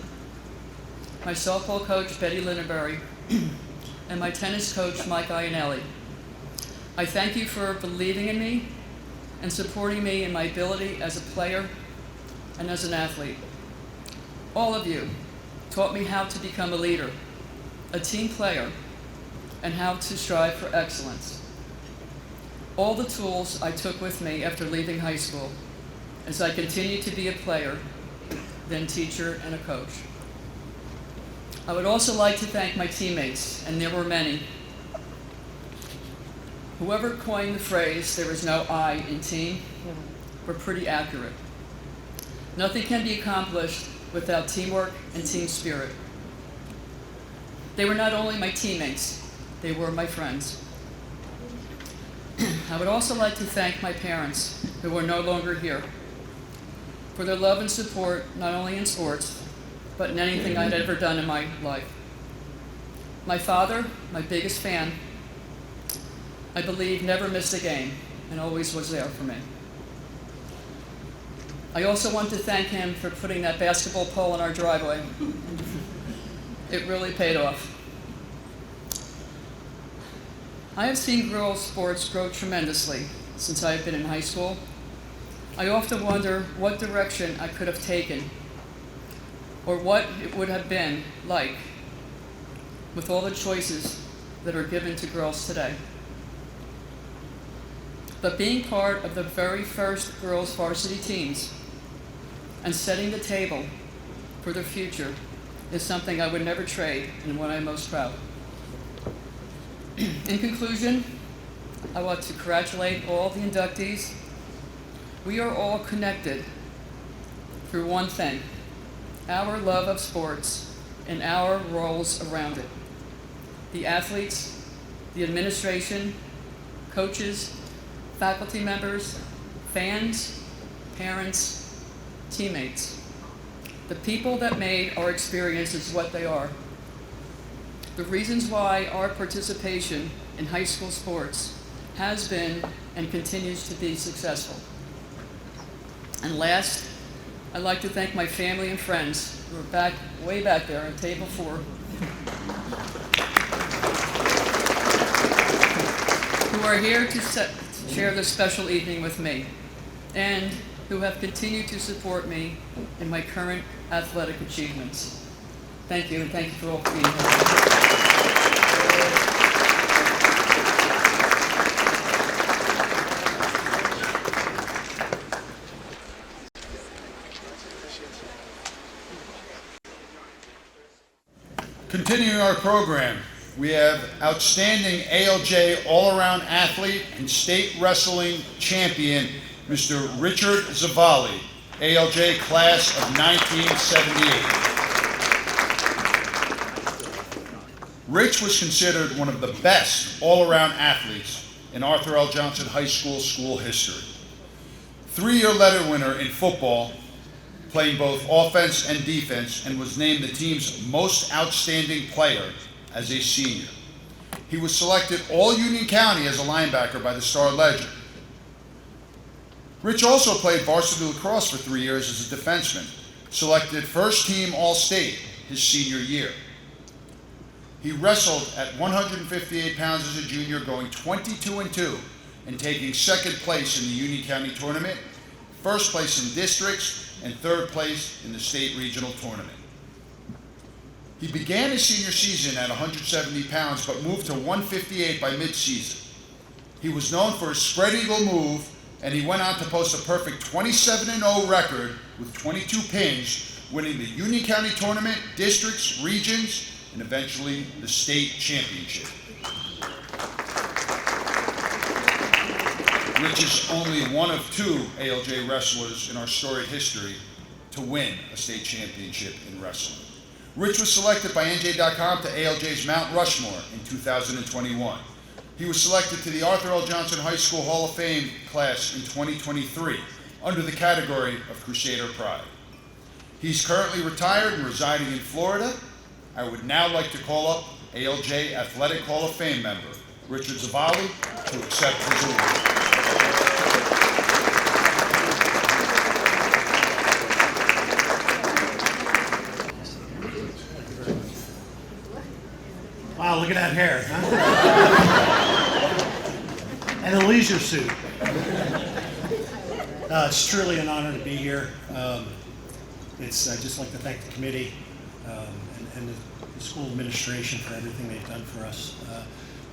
my softball coach, Betty Lindenberry, and my tennis coach, Mike Iannelli, I thank you for believing in me and supporting me in my ability as a player and as an athlete. All of you taught me how to become a leader, a team player, and how to strive for excellence. All the tools I took with me after leaving high school as I continued to be a player, then teacher and a coach. I would also like to thank my teammates, and there were many. Whoever coined the phrase, "there is no I in team," were pretty accurate. Nothing can be accomplished without teamwork and team spirit. They were not only my teammates, they were my friends. I would also like to thank my parents, who are no longer here, for their love and support, not only in sports, but in anything I'd ever done in my life. My father, my biggest fan, I believe never missed a game and always was there for me. I also want to thank him for putting that basketball pole in our driveway. It really paid off. I have seen girls' sports grow tremendously since I have been in high school. I often wonder what direction I could have taken or what it would have been like with all the choices that are given to girls today. But being part of the very first girls' varsity teams and setting the table for their future is something I would never trade and what I'm most proud. In conclusion, I want to congratulate all the inductees. We are all connected through one thing: our love of sports and our roles around it. The athletes, the administration, coaches, faculty members, fans, parents, teammates. The people that made our experiences what they are. The reasons why our participation in high school sports has been and continues to be successful. And last, I'd like to thank my family and friends who are way back there on table 4, who are here to share this special evening with me, and who have continued to support me in my current athletic achievements. Thank you, and thank you for all being here. Continuing our program, we have outstanding ALJ all-around athlete and state wrestling champion, Mr. Richard Zavalli, ALJ class of 1978. Rich was considered one of the best all-around athletes in Arthur L. Johnson High School school history. 3-year letter winner in football, playing both offense and defense, and was named the team's most outstanding player as a senior. He was selected All-Union County as a linebacker by the Star-Ledger. Rich also played varsity lacrosse for 3 years as a defenseman, selected first team All-State his senior year. He wrestled at 158 pounds as a junior, going 22-2 and taking second place in the Union County tournament, first place in districts, and third place in the state regional tournament. He began his senior season at 170 pounds, but moved to 158 by mid-season. He was known for his spread eagle move, and he went on to post a perfect 27-0 record with 22 pins winning the Union County Tournament, districts, regions, and eventually the state championship. Rich is only one of 2 ALJ wrestlers in our storied history to win a state championship in wrestling. Rich was selected by NJ.com to ALJ's Mount Rushmore in 2021. He was selected to the Arthur L. Johnson High School Hall of Fame class in 2023 under the category of Crusader Pride. He's currently retired and residing in Florida. I would now like to call up ALJ Athletic Hall of Fame member Richard Zavalli to accept his award. Wow, look at that hair, huh? And a leisure suit. It's truly an honor to be here. I'd just like to thank the committee and the school administration for everything they've done for us.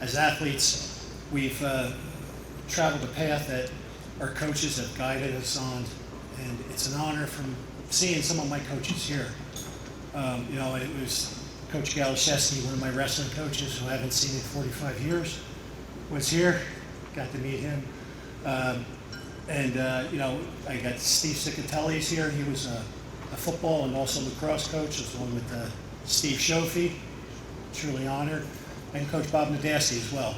As athletes, we've traveled a path that our coaches have guided us on, and it's an honor from seeing some of my coaches here. It was Coach Galashevsky, one of my wrestling coaches who I haven't seen in 45 years, was here. Got to meet him. I got Steve Cicatelli's here. He was a football and also lacrosse coach, along with Steve Shofie. Truly honored. And Coach Bob Nadasky as well.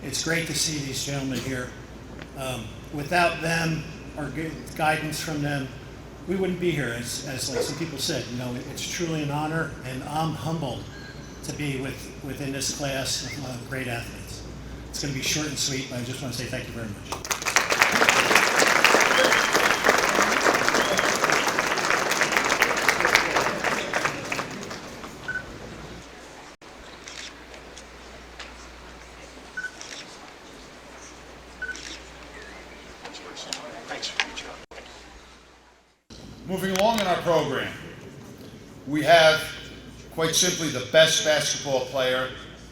It's great to see these gentlemen here. Without them, or guidance from them, we wouldn't be here, as like some people said. It's truly an honor, and I'm humbled to be within this class of great athletes. It's going to be short and sweet, but I just want to say thank you very much. Moving along in our program, we have, quite simply, the best basketball player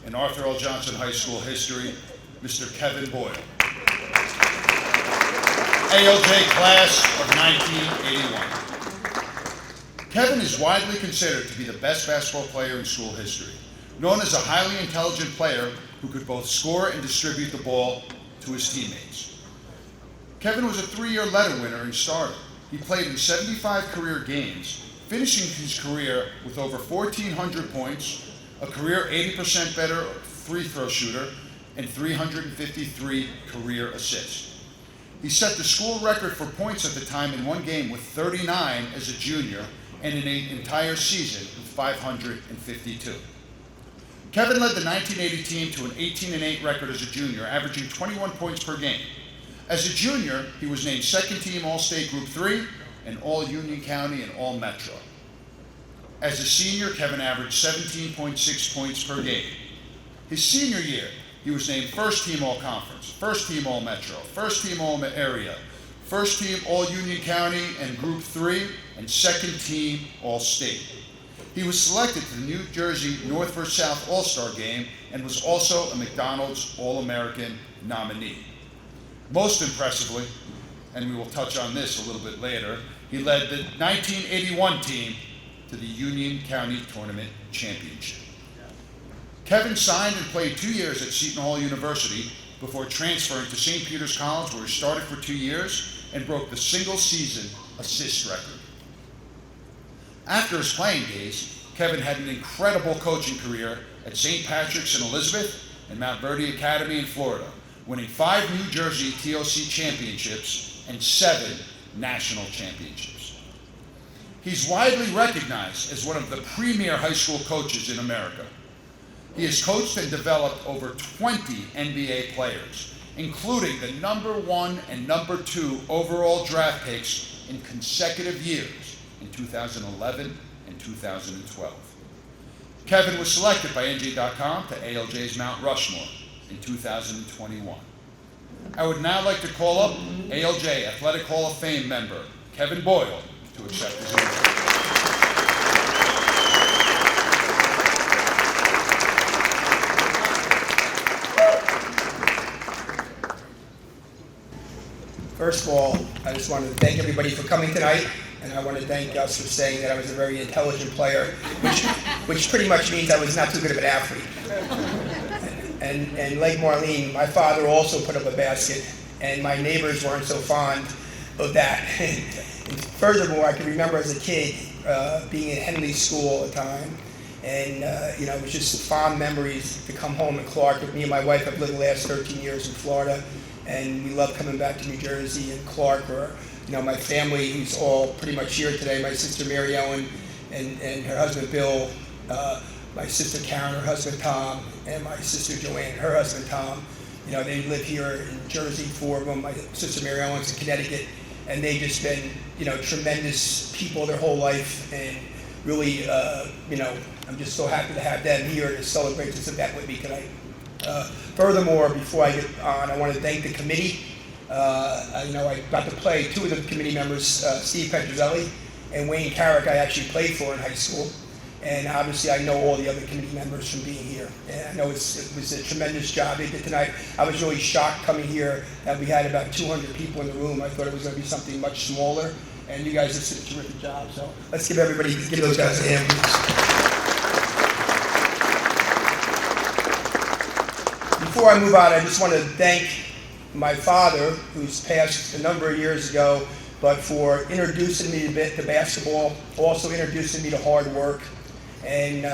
in Arthur L. Johnson High School history, Mr. Kevin Boyle. ALJ class of 1981. Kevin is widely considered to be the best basketball player in school history, known as a highly intelligent player who could both score and distribute the ball to his teammates. Kevin was a 3-year letter winner in Stardom. He played in 75 career games, finishing his career with over 1,400 points, a career 80% better free throw shooter, and 353 career assists. He set the school record for points at the time in one game with 39 as a junior, and in an entire season with 552. Kevin led the 1980 team to an 18-8 record as a junior, averaging 21 points per game. As a junior, he was named second team All-State Group 3 and All-Union County and All-Metro. As a senior, Kevin averaged 17.6 points per game. His senior year, he was named first team All-Conference, first team All-Metro, first team All-Area, first team All-Union County and Group 3, and second team All-State. He was selected to the New Jersey North vs. South All-Star Game and was also a McDonald's All-American nominee. Most impressively, and we will touch on this a little bit later, he led the 1981 team to the Union County Tournament Championship. Kevin signed and played 2 years at Seton Hall University before transferring to St. Peter's College, where he started for 2 years and broke the single-season assist record. After his playing days, Kevin had an incredible coaching career at St. Patrick's in Elizabeth and Mount Verdi Academy in Florida, winning 5 New Jersey TOC championships and 7 national championships. He's widely recognized as one of the premier high school coaches in America. He has coached and developed over 20 NBA players, including the #1 and #2 overall draft picks in consecutive years in 2011 and 2012. Kevin was selected by NJ.com to ALJ's Mount Rushmore in 2021. I would now like to call up ALJ Athletic Hall of Fame member Kevin Boyle to accept his award. First of all, I just wanted to thank everybody for coming tonight, and I want to thank Gus for saying that I was a very intelligent player, which pretty much means I was not too good of an athlete. And like Marlene, my father also put up a basket, and my neighbors weren't so fond of that. And furthermore, I can remember as a kid being in Henley School all the time, and it was just fond memories to come home in Clark. Me and my wife have lived the last 13 years in Florida, and we love coming back to New Jersey and Clark, where my family, who's all pretty much here today, my sister Mary Ellen and her husband Bill, my sister Karen, her husband Tom, and my sister Joanne, her husband Tom. They live here in Jersey, 4 of them. My sister Mary Ellen's in Connecticut, and they've just been, tremendous people their whole life, and really, I'm just so happy to have them here to celebrate this event with me tonight. Furthermore, before I get on, I want to thank the committee. I got to play 2 of the committee members, Steve Petrozelli and Wayne Carrick, I actually played for in high school. And obviously I know all the other committee members from being here. And I know it was a tremendous job they did tonight. I was really shocked coming here that we had about 200 people in the room. I thought it was going to be something much smaller. And you guys did a terrific job. So let's give those guys a hand, please. Before I move on, I just want to thank my father, who's passed a number of years ago, but for introducing me to basketball, also introducing me to hard work. And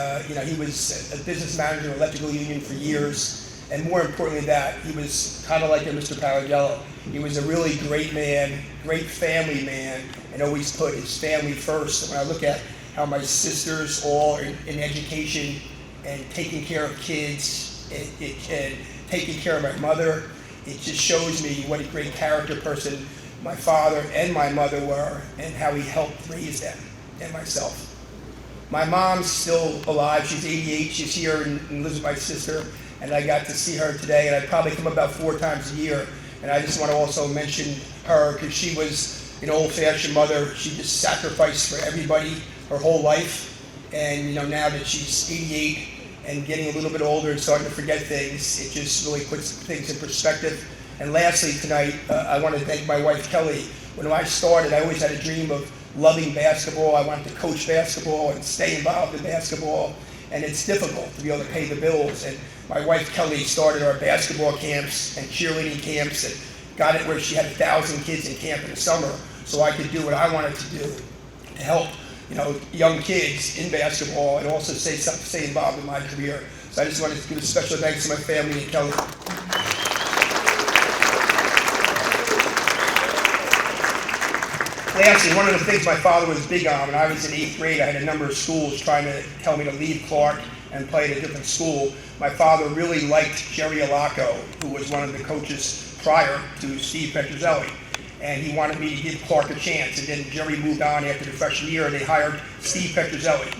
he was a business manager in electrical union for years, and more importantly that, he was kind of like a Mr. Paragello. He was a really great man, great family man, and always put his family first. And when I look at how my sisters all are in education and taking care of kids and taking care of my mother, it just shows me what a great character person my father and my mother were, and how he helped raise them and myself. My mom's still alive. She's 88. She's here and lives with my sister, and I got to see her today, and I probably come about 4 times a year. And I just want to also mention her, because she was an old-fashioned mother. She just sacrificed for everybody her whole life. And now that she's 88 and getting a little bit older and starting to forget things, it just really puts things in perspective. And lastly tonight, I want to thank my wife Kelly. When I started, I always had a dream of loving basketball. I wanted to coach basketball and stay involved in basketball, and it's difficult to be able to pay the bills. And my wife Kelly started our basketball camps and cheerleading camps, and got it where she had 1,000 kids in camp in the summer, so I could do what I wanted to do to help young kids in basketball, and also stay involved in my career. So I just wanted to give a special thanks to my family and Kelly. Lastly, one of the things my father was big on, when I was in 8th grade, I had a number of schools trying to tell me to leave Clark and play at a different school. My father really liked Jerry Alaco, who was one of the coaches prior to Steve Petrozelli, and he wanted me to give Clark a chance. And then Jerry moved on after the freshman year, and they hired Steve Petrozelli.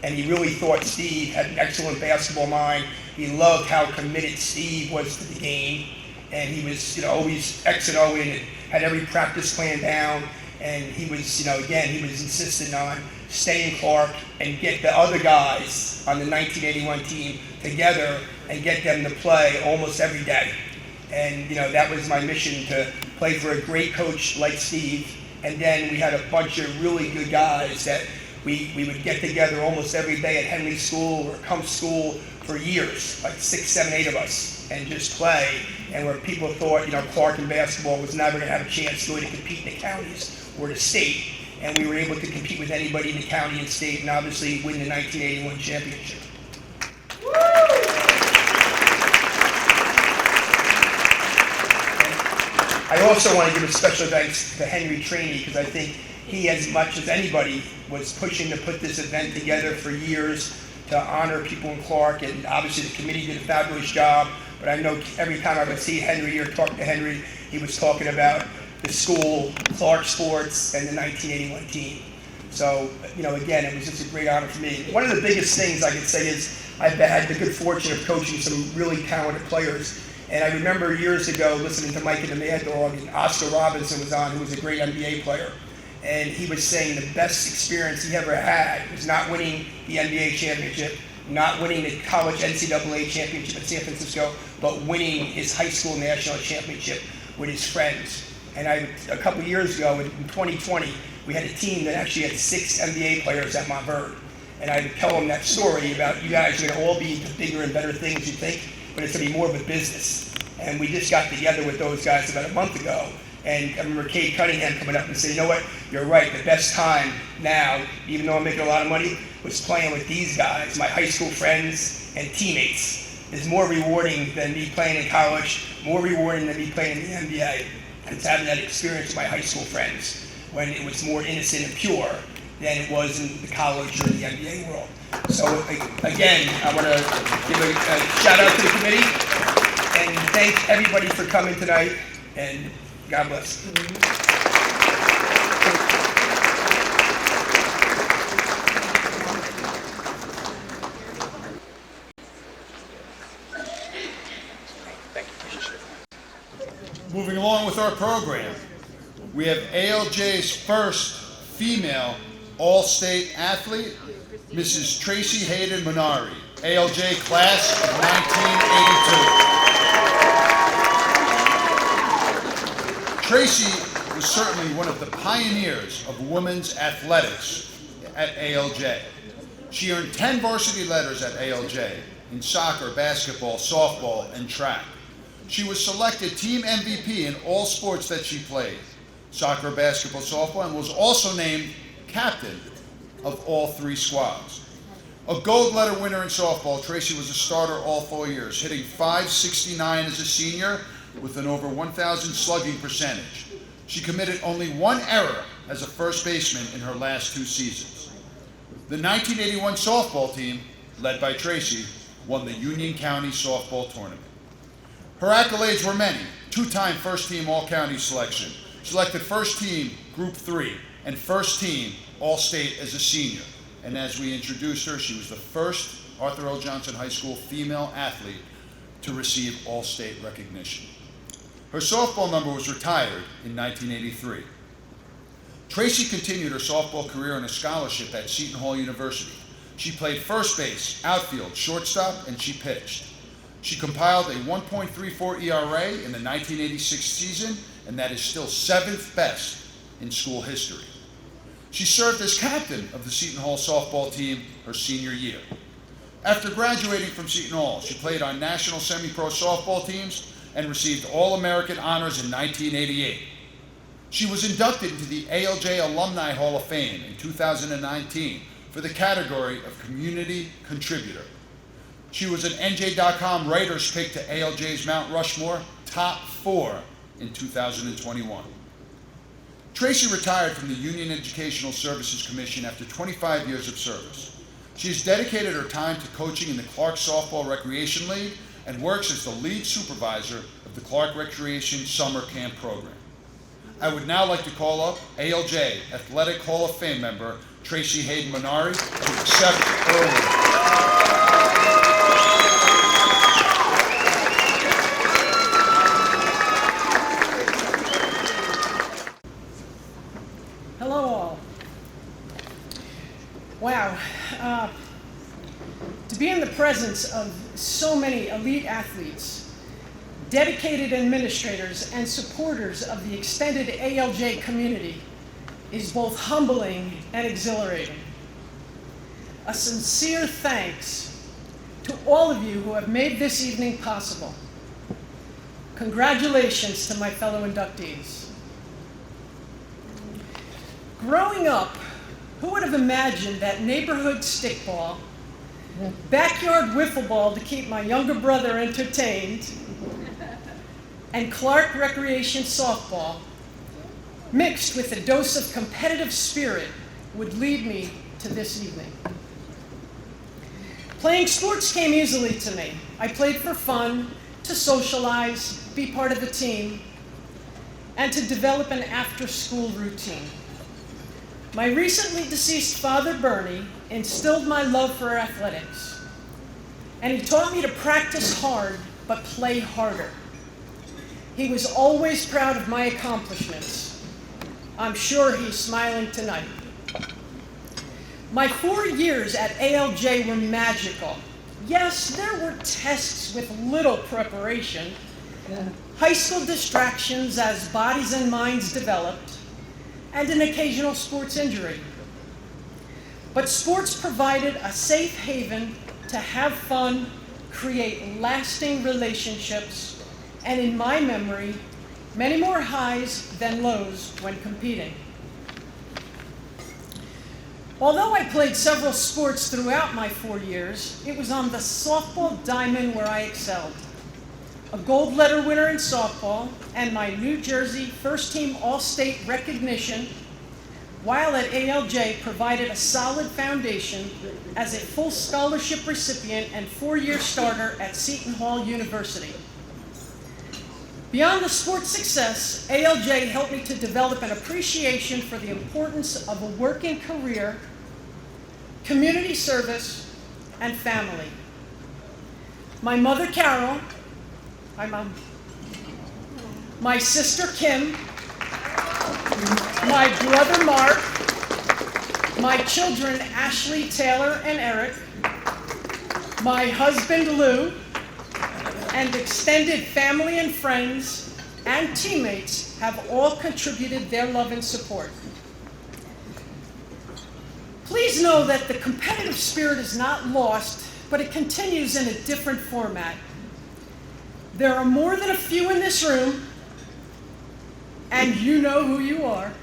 And he really thought Steve had an excellent basketball mind. He loved how committed Steve was to the game, and he was always X and O in it, had every practice plan down. And he was, again, he was insistent on staying Clark and get the other guys on the 1981 team together and get them to play almost every day. And, that was my mission, to play for a great coach like Steve. And then we had a bunch of really good guys that we would get together almost every day at Henley School or come school for years, like 6, 7, 8 of us, and just play. And where people thought, Clark in basketball was never going to have a chance really to compete in the counties or the state, and we were able to compete with anybody in the county and state, and obviously win the 1981 championship. I also want to give a special thanks to Henry Trainey, because I think he, as much as anybody, was pushing to put this event together for years to honor people in Clark, and obviously the committee did a fabulous job. But I know every time I would see Henry or talk to Henry, he was talking about the school, Clark sports, and the 1981 team. So, again, it was just a great honor for me. One of the biggest things I could say is I've had the good fortune of coaching some really talented players. And I remember years ago listening to Mike and the Mad Dog, and Oscar Robinson was on, who was a great NBA player. And he was saying the best experience he ever had was not winning the NBA championship, not winning the college NCAA championship at San Francisco, but winning his high school national championship with his friends. And a couple years ago, in 2020, we had a team that actually had 6 NBA players at Montverde. And I would tell them that story about you guys are going to all be into bigger and better things you think, but it's going to be more of a business. And we just got together with those guys about a month ago. And I remember Kate Cunningham coming up and saying, you know what, you're right, the best time now, even though I'm making a lot of money, was playing with these guys, my high school friends and teammates. Is more rewarding than me playing in college, more rewarding than me playing in the NBA. And it's having that experience with my high school friends when it was more innocent and pure than it was in the college or the NBA world. So again, I want to give a shout out to the committee and thank everybody for coming tonight, and God bless. Moving along with our program, we have ALJ's first female All-State athlete, Mrs. Tracy Hayden Minari, ALJ class of 1982. Tracy was certainly one of the pioneers of women's athletics at ALJ. She earned 10 varsity letters at ALJ in soccer, basketball, softball, and track. She was selected team MVP in all sports that she played, soccer, basketball, softball, and was also named captain of all 3 squads. A gold letter winner in softball, Tracy was a starter all 4 years, hitting .569 as a senior with an over 1,000 slugging percentage. She committed only 1 error as a first baseman in her last 2 seasons. The 1981 softball team, led by Tracy, won the Union County softball tournament. Her accolades were many: 2-time first-team All-County selection, selected first-team Group 3, and first-team All-State as a senior. And as we introduced her, she was the first Arthur L. Johnson High School female athlete to receive All-State recognition. Her softball number was retired in 1983. Tracy continued her softball career on a scholarship at Seton Hall University. She played first base, outfield, shortstop, and she pitched. She compiled a 1.34 ERA in the 1986 season, and that is still 7th best in school history. She served as captain of the Seton Hall softball team her senior year. After graduating from Seton Hall, she played on national semi-pro softball teams and received All-American honors in 1988. She was inducted into the ALJ Alumni Hall of Fame in 2019 for the category of Community Contributor. She was an NJ.com writer's pick to ALJ's Mount Rushmore Top 4 in 2021. Tracy retired from the Union Educational Services Commission after 25 years of service. She has dedicated her time to coaching in the Clark Softball Recreation League and works as the lead supervisor of the Clark Recreation Summer Camp Program. I would now like to call up ALJ Athletic Hall of Fame member Tracy Hayden Minari to accept her award. Hello all. Wow. To be in the presence of so many elite athletes, dedicated administrators, and supporters of the extended ALJ community is both humbling and exhilarating. A sincere thanks to all of you who have made this evening possible. Congratulations to my fellow inductees. Growing up, who would have imagined that neighborhood stickball, backyard wiffle ball to keep my younger brother entertained, and Clark Recreation softball, mixed with a dose of competitive spirit, would lead me to this evening. Playing sports came easily to me. I played for fun, to socialize, be part of the team, and to develop an after-school routine. My recently deceased father, Bernie, instilled my love for athletics, and he taught me to practice hard, but play harder. He was always proud of my accomplishments. I'm sure he's smiling tonight. My 4 years at ALJ were magical. Yes, there were tests with little preparation, high school distractions as bodies and minds developed, and an occasional sports injury. But sports provided a safe haven to have fun, create lasting relationships, and in my memory, many more highs than lows when competing. Although I played several sports throughout my 4 years, it was on the softball diamond where I excelled. A gold letter winner in softball and my New Jersey first team All-State recognition while at ALJ provided a solid foundation as a full scholarship recipient and 4-year starter at Seton Hall University. Beyond the sports success, ALJ helped me to develop an appreciation for the importance of a working career, community service, and family. My mother, Carol, hi, Mom, my sister, Kim, my brother, Mark, my children, Ashley, Taylor, and Eric, my husband, Lou, and extended family and friends and teammates have all contributed their love and support. Please know that the competitive spirit is not lost, but it continues in a different format. There are more than a few in this room, and you know who you are,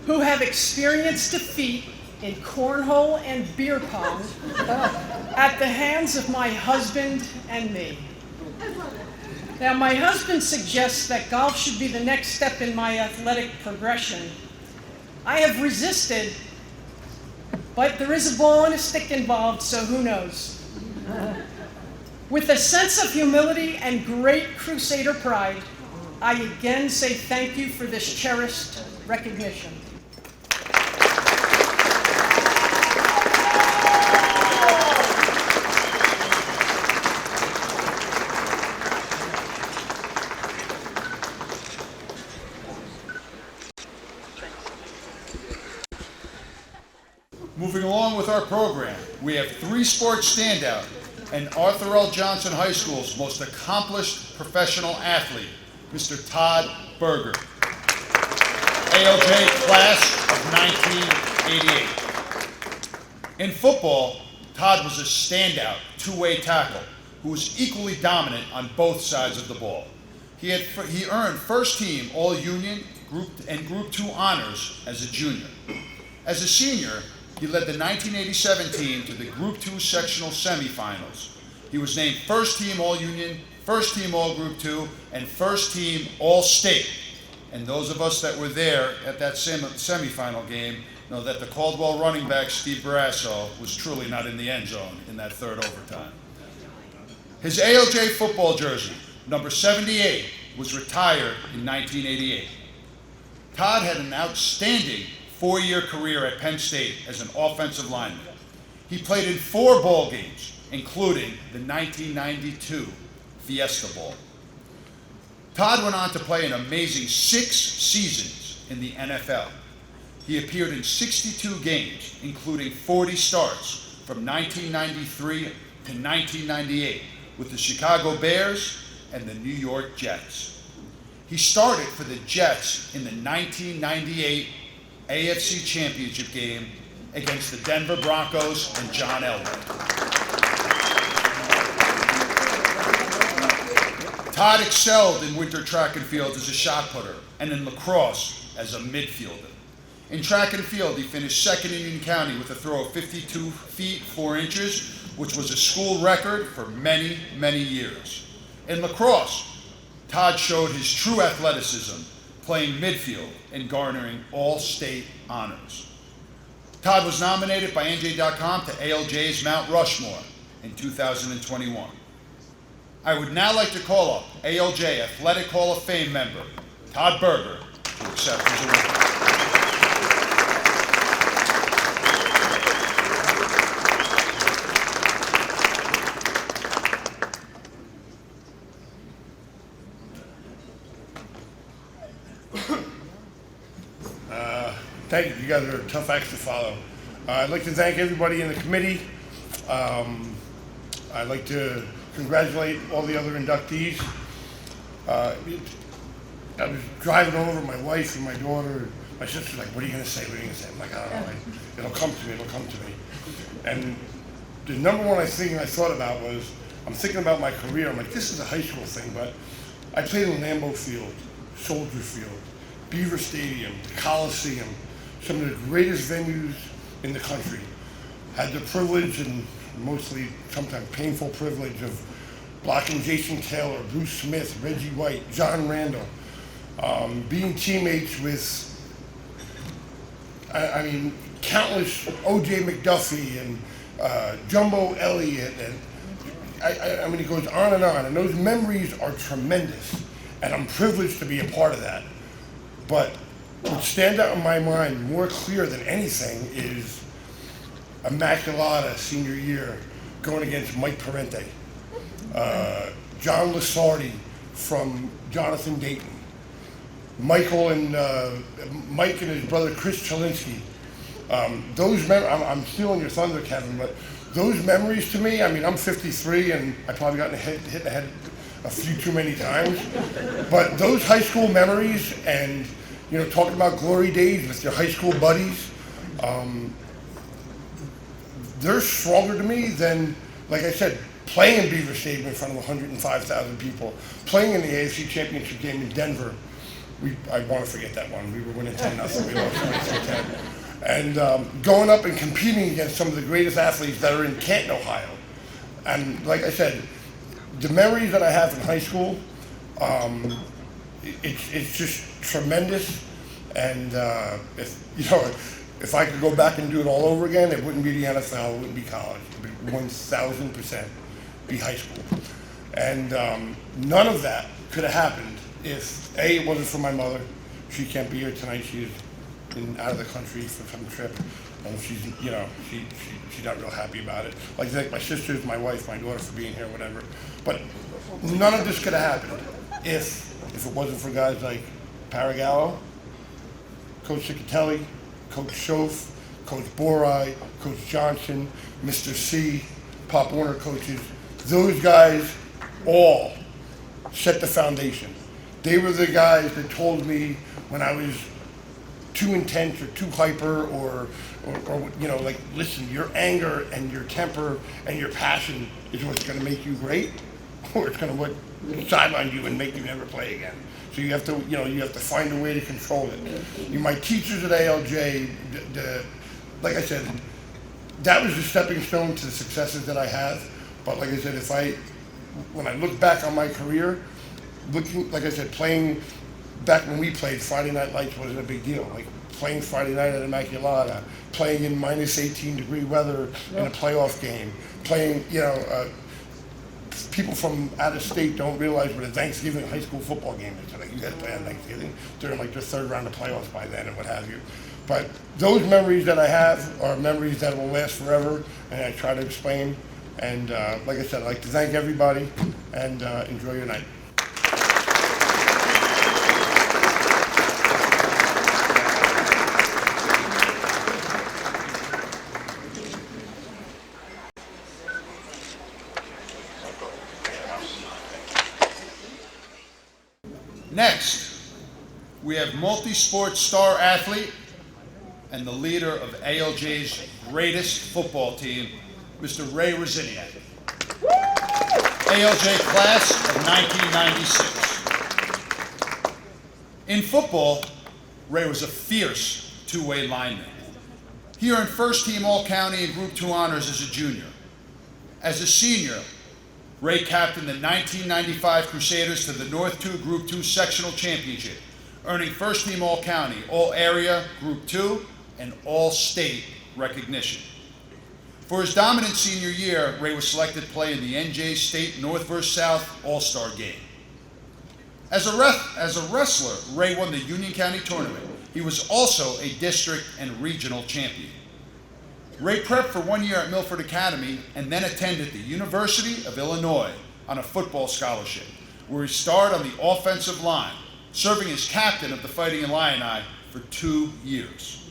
who have experienced defeat in cornhole and beer pong at the hands of my husband and me. Now, my husband suggests that golf should be the next step in my athletic progression. I have resisted, but there is a ball and a stick involved, so who knows? With a sense of humility and great Crusader pride, I again say thank you for this cherished recognition. Moving along with our program, we have 3 sports standout and Arthur L. Johnson High School's most accomplished professional athlete, Mr. Todd Berger, ALJ class of 1988. In football, Todd was a standout two-way tackle who was equally dominant on both sides of the ball. He earned first team All-Union and Group 2 honors as a junior. As a senior, he led the 1987 team to the Group 2 sectional semifinals. He was named First Team All-Union, First Team All-Group 2, and First Team All-State. And those of us that were there at that semifinal game know that the Caldwell running back, Steve Barrasso, was truly not in the end zone in that third overtime. His ALJ football jersey, number 78, was retired in 1988. Todd had an outstanding 4-year career at Penn State as an offensive lineman. He played in 4 bowl games, including the 1992 Fiesta Bowl. Todd went on to play an amazing 6 seasons in the NFL. He appeared in 62 games, including 40 starts from 1993 to 1998 with the Chicago Bears and the New York Jets. He started for the Jets in the 1998 AFC Championship game against the Denver Broncos and John Elway. Todd excelled in winter track and field as a shot putter and in lacrosse as a midfielder. In track and field, he finished second in Union County with a throw of 52 feet 4 inches, which was a school record for many, many years. In lacrosse, Todd showed his true athleticism, playing midfield and garnering all-state honors. Todd was nominated by NJ.com to ALJ's Mount Rushmore in 2021. I would now like to call up ALJ Athletic Hall of Fame member Todd Berger to accept his award. Thank you. You guys are tough acts to follow. I'd like to thank everybody in the committee. I'd like to congratulate all the other inductees. I was driving over, my wife and my daughter my sister's like, what are you going to say? What are you going to say? I'm like, I don't know. It'll come to me. It'll come to me. And the number one thing I thought about was, I'm thinking about my career. I'm like, this is a high school thing, but I played in Lambeau Field, Soldier Field, Beaver Stadium, the Coliseum, some of the greatest venues in the country. Had the privilege, and mostly sometimes painful privilege, of blocking Jason Taylor, Bruce Smith, Reggie White, John Randall, being teammates with, I mean, countless O.J. McDuffie and Jumbo Elliott, and I mean, it goes on, and those memories are tremendous, and I'm privileged to be a part of that. But what stands out in my mind more clear than anything is Immaculata senior year going against Mike Parente, John Lasardi from Jonathan Dayton, Mike and his brother Chris Chalinsky. I'm stealing your thunder, Kevin, but those memories to me, I mean, I'm 53 and I probably got hit in the head a few too many times, but those high school memories and, you know, talking about glory days with your high school buddies, they're stronger to me than, like I said, playing in Beaver Stadium in front of 105,000 people, playing in the AFC Championship game in Denver. I want to forget that one. We were winning 10-0. We lost 23-10. And going up and competing against some of the greatest athletes that are in Canton, Ohio. And like I said, the memories that I have in high school, it's just tremendous. And if I could go back and do it all over again, it wouldn't be the NFL, it wouldn't be college. It would 1,000% be high school. And none of that could have happened if, A, it wasn't for my mother. She can't be here tonight. She's been out of the country for some trip. And she's not real happy about it. Like my sisters, my wife, my daughter for being here, whatever. But none of this could have happened if it wasn't for guys like Paragallo, Coach Cicatelli, Coach Schoaf, Coach Borai, Coach Johnson, Mr. C, Pop Warner coaches. Those guys all set the foundation. They were the guys that told me when I was too intense or too hyper or like, listen, your anger and your temper and your passion is what's going to make you great, or it's going to sideline you and make you never play again. So you have to find a way to control it. My teachers at ALJ, like I said, that was the stepping stone to the successes that I have. But like I said, when I look back on my career, like I said, playing back when we played, Friday Night Lights wasn't a big deal. Like playing Friday night at Immaculata, playing in minus 18-degree weather in a playoff game, playing, people from out of state don't realize what a Thanksgiving high school football game is. Like, you guys play on Thanksgiving. They're in like their third round of playoffs by then and what have you. But those memories that I have are memories that will last forever, and I try to explain. And like I said, I'd like to thank everybody, and enjoy your night. Next, we have multi-sport star athlete and the leader of ALJ's greatest football team, Mr. Ray Rosiniak. ALJ class of 1996. In football, Ray was a fierce two-way lineman. He earned first-team All-County and Group 2 honors as a junior. As a senior, Ray captained the 1995 Crusaders to the North 2 Group 2 Sectional Championship, earning first-team All-County, All-Area, Group 2, and All-State recognition. For his dominant senior year, Ray was selected to play in the NJ State North vs. South All-Star Game. As a wrestler, Ray won the Union County Tournament. He was also a district and regional champion. Ray prepped for 1 year at Milford Academy and then attended the University of Illinois on a football scholarship, where he starred on the offensive line, serving as captain of the Fighting Illini for 2 years.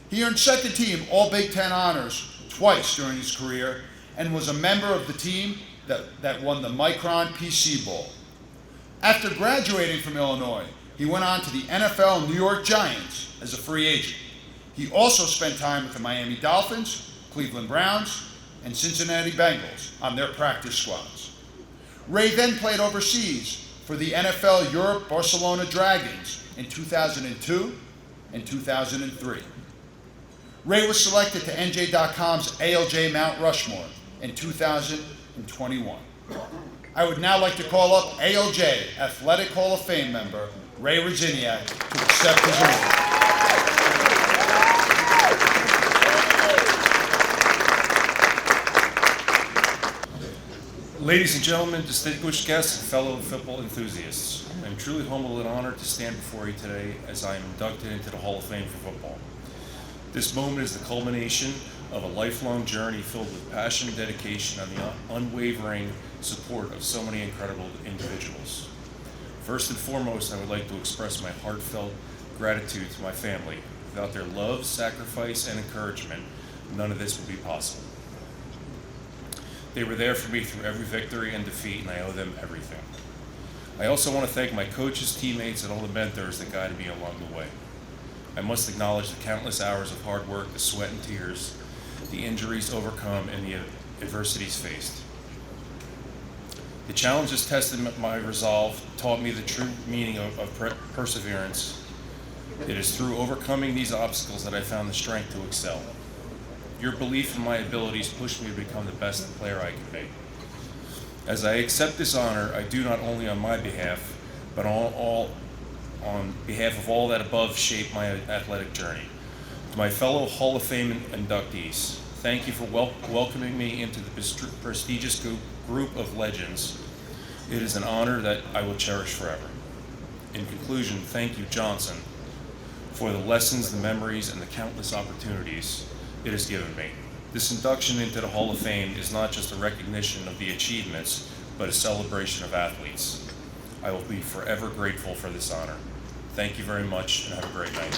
He earned second team All Big Ten honors twice during his career and was a member of the team that won the Micron PC Bowl. After graduating from Illinois, he went on to the NFL New York Giants as a free agent. He also spent time with the Miami Dolphins, Cleveland Browns, and Cincinnati Bengals on their practice squads. Ray then played overseas for the NFL Europe Barcelona Dragons in 2002 and 2003. Ray was selected to NJ.com's ALJ Mount Rushmore in 2021. I would now like to call up ALJ Athletic Hall of Fame member Ray Rosiniak to accept his award. Ladies and gentlemen, distinguished guests, and fellow football enthusiasts, I'm truly humbled and honored to stand before you today as I am inducted into the Hall of Fame for football. This moment is the culmination of a lifelong journey filled with passion and dedication and the unwavering support of so many incredible individuals. First and foremost, I would like to express my heartfelt gratitude to my family. Without their love, sacrifice, and encouragement, none of this would be possible. They were there for me through every victory and defeat, and I owe them everything. I also want to thank my coaches, teammates, and all the mentors that guided me along the way. I must acknowledge the countless hours of hard work, the sweat and tears, the injuries overcome, and the adversities faced. The challenges tested my resolve, taught me the true meaning of perseverance. It is through overcoming these obstacles that I found the strength to excel. Your belief in my abilities pushed me to become the best player I could be. As I accept this honor, I do not only on my behalf, but on behalf of all that above shaped my athletic journey. To my fellow Hall of Fame inductees, thank you for welcoming me into the prestigious group of legends. It is an honor that I will cherish forever. In conclusion, thank you, Johnson, for the lessons, the memories, and the countless opportunities it has given me. This induction into the Hall of Fame is not just a recognition of the achievements, but a celebration of athletes. I will be forever grateful for this honor. Thank you very much, and have a great night.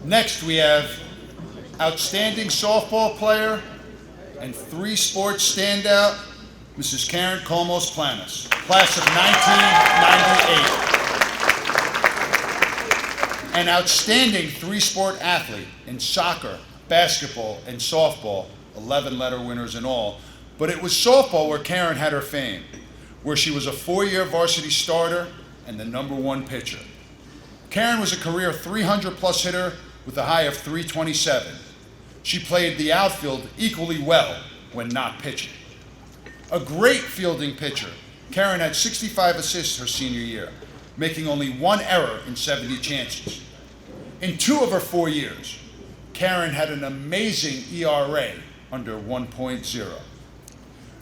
Next, we have outstanding softball player and three-sport standout, Mrs. Karen Colmos Planas, class of 1998. An outstanding three-sport athlete in soccer, basketball, and softball, 11-letter winners in all. But it was softball where Karen had her fame, where she was a 4-year varsity starter and the #1 pitcher. Karen was a career 300-plus hitter with a high of 327. She played the outfield equally well when not pitching. A great fielding pitcher, Karen had 65 assists her senior year, making only 1 error in 70 chances. In 2 of her 4 years, Karen had an amazing ERA under 1.0.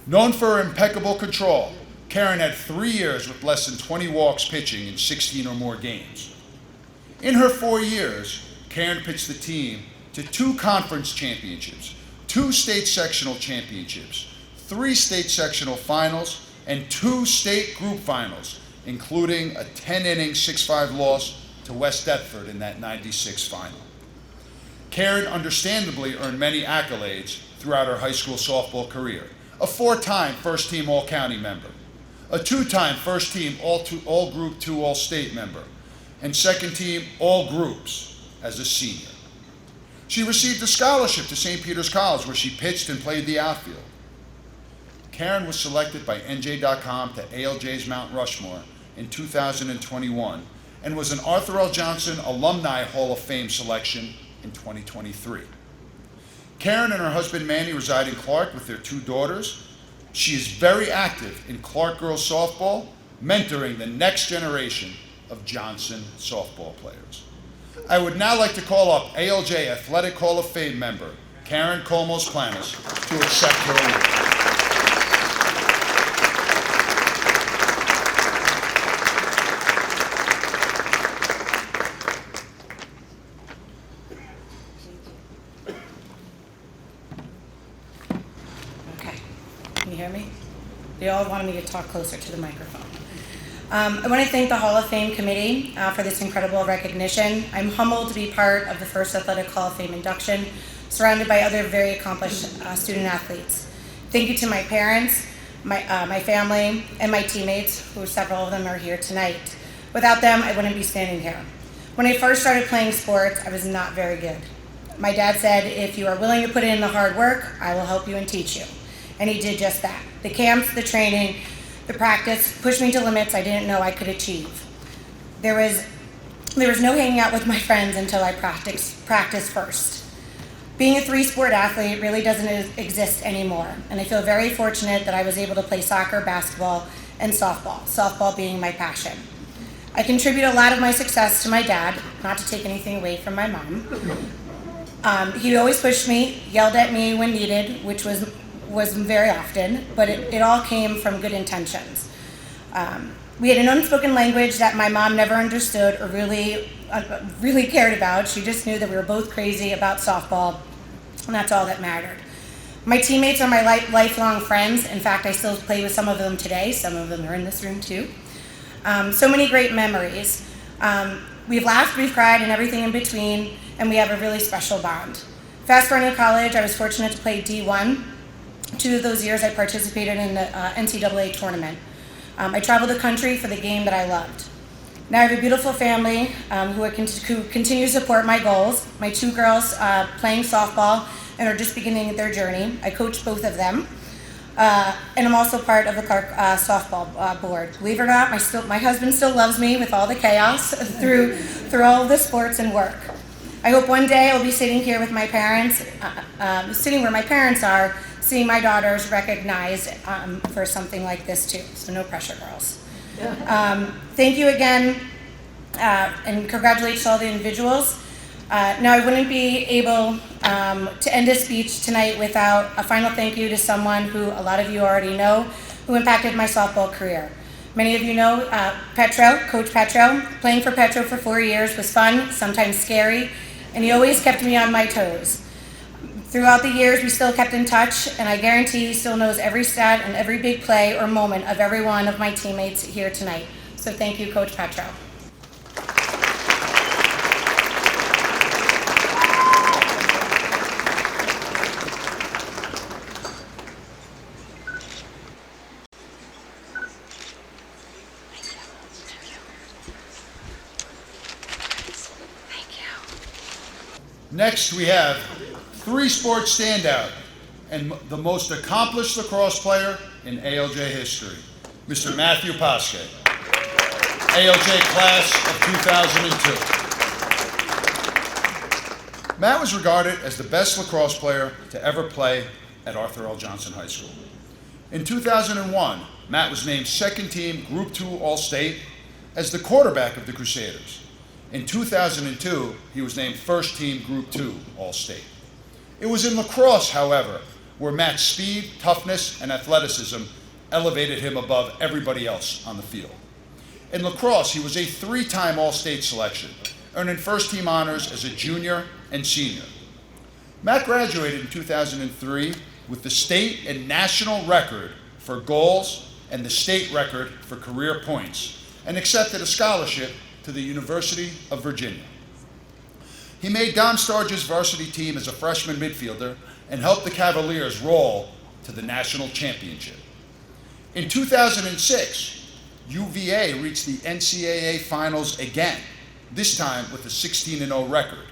Known for her impeccable control, Karen had 3 years with less than 20 walks pitching in 16 or more games. In her 4 years, Karen pitched the team to 2 conference championships, 2 state sectional championships, 3 state sectional finals, and 2 state group finals, including a 10-inning 6-5 loss to West Deptford in that '96 final. Karen understandably earned many accolades throughout her high school softball career. A 4-time first-team All-County member, a 2-time first-team All-Group 2 All-State member, and second-team All Groups as a senior. She received a scholarship to St. Peter's College where she pitched and played the outfield. Karen was selected by NJ.com to ALJ's Mount Rushmore in 2021 and was an Arthur L. Johnson Alumni Hall of Fame selection in 2023. Karen and her husband Manny reside in Clark with their 2 daughters. She is very active in Clark girls softball, mentoring the next generation of Johnson softball players. I would now like to call up ALJ Athletic Hall of Fame member Karen Colmos Planas to accept her award. Okay, can you hear me? They all wanted me to talk closer to the microphone. I want to thank the Hall of Fame committee for this incredible recognition. I'm humbled to be part of the first Athletic Hall of Fame induction, surrounded by other very accomplished student athletes. Thank you to my parents, my family, and my teammates, who several of them are here tonight. Without them, I wouldn't be standing here. When I first started playing sports, I was not very good. My dad said, if you are willing to put in the hard work, I will help you and teach you. And he did just that. The camps, the training, the practice pushed me to limits I didn't know I could achieve. There was no hanging out with my friends until I practiced first. Being a three-sport athlete really doesn't exist anymore, and I feel very fortunate that I was able to play soccer, basketball, and softball being my passion. I contribute a lot of my success to my dad, not to take anything away from my mom. He always pushed me, yelled at me when needed, which was very often, but it all came from good intentions. We had an unspoken language that my mom never understood or really cared about. She just knew that we were both crazy about softball, and that's all that mattered. My teammates are my lifelong friends. In fact, I still play with some of them today. Some of them are in this room too. So many great memories. We've laughed, we've cried, and everything in between, and we have a really special bond. Fast forwarding to college, I was fortunate to play D1. 2 of those years I participated in the NCAA tournament. I traveled the country for the game that I loved. Now I have a beautiful family who continue to support my goals. My 2 girls playing softball and are just beginning their journey. I coach both of them. And I'm also part of the Clark softball board. Believe it or not, my husband still loves me with all the chaos through all of the sports and work. I hope one day I'll be sitting here with my parents, sitting where my parents are, seeing my daughters recognized for something like this too. So no pressure, girls. Thank you again, and congratulations to all the individuals. Now, I wouldn't be able to end this speech tonight without a final thank you to someone who a lot of you already know, who impacted my softball career. Many of you know Coach Petro. Playing for Petro for 4 years was fun, sometimes scary, and he always kept me on my toes. Throughout the years, we still kept in touch, and I guarantee he still knows every stat and every big play or moment of every one of my teammates here tonight. So thank you, Coach Petro. Next, we have three-sport standout and the most accomplished lacrosse player in ALJ history, Mr. Matthew Pasque, ALJ class of 2002. Matt was regarded as the best lacrosse player to ever play at Arthur L. Johnson High School. In 2001, Matt was named second team Group 2 All-State as the quarterback of the Crusaders. In 2002, he was named first team Group 2 All-State. It was in lacrosse, however, where Matt's speed, toughness, and athleticism elevated him above everybody else on the field. In lacrosse, he was a 3-time All-State selection, earning first team honors as a junior and senior. Matt graduated in 2003 with the state and national record for goals and the state record for career points, and accepted a scholarship to the University of Virginia. He made Don Starge's varsity team as a freshman midfielder and helped the Cavaliers roll to the national championship. In 2006, UVA reached the NCAA finals again, this time with a 16-0 record.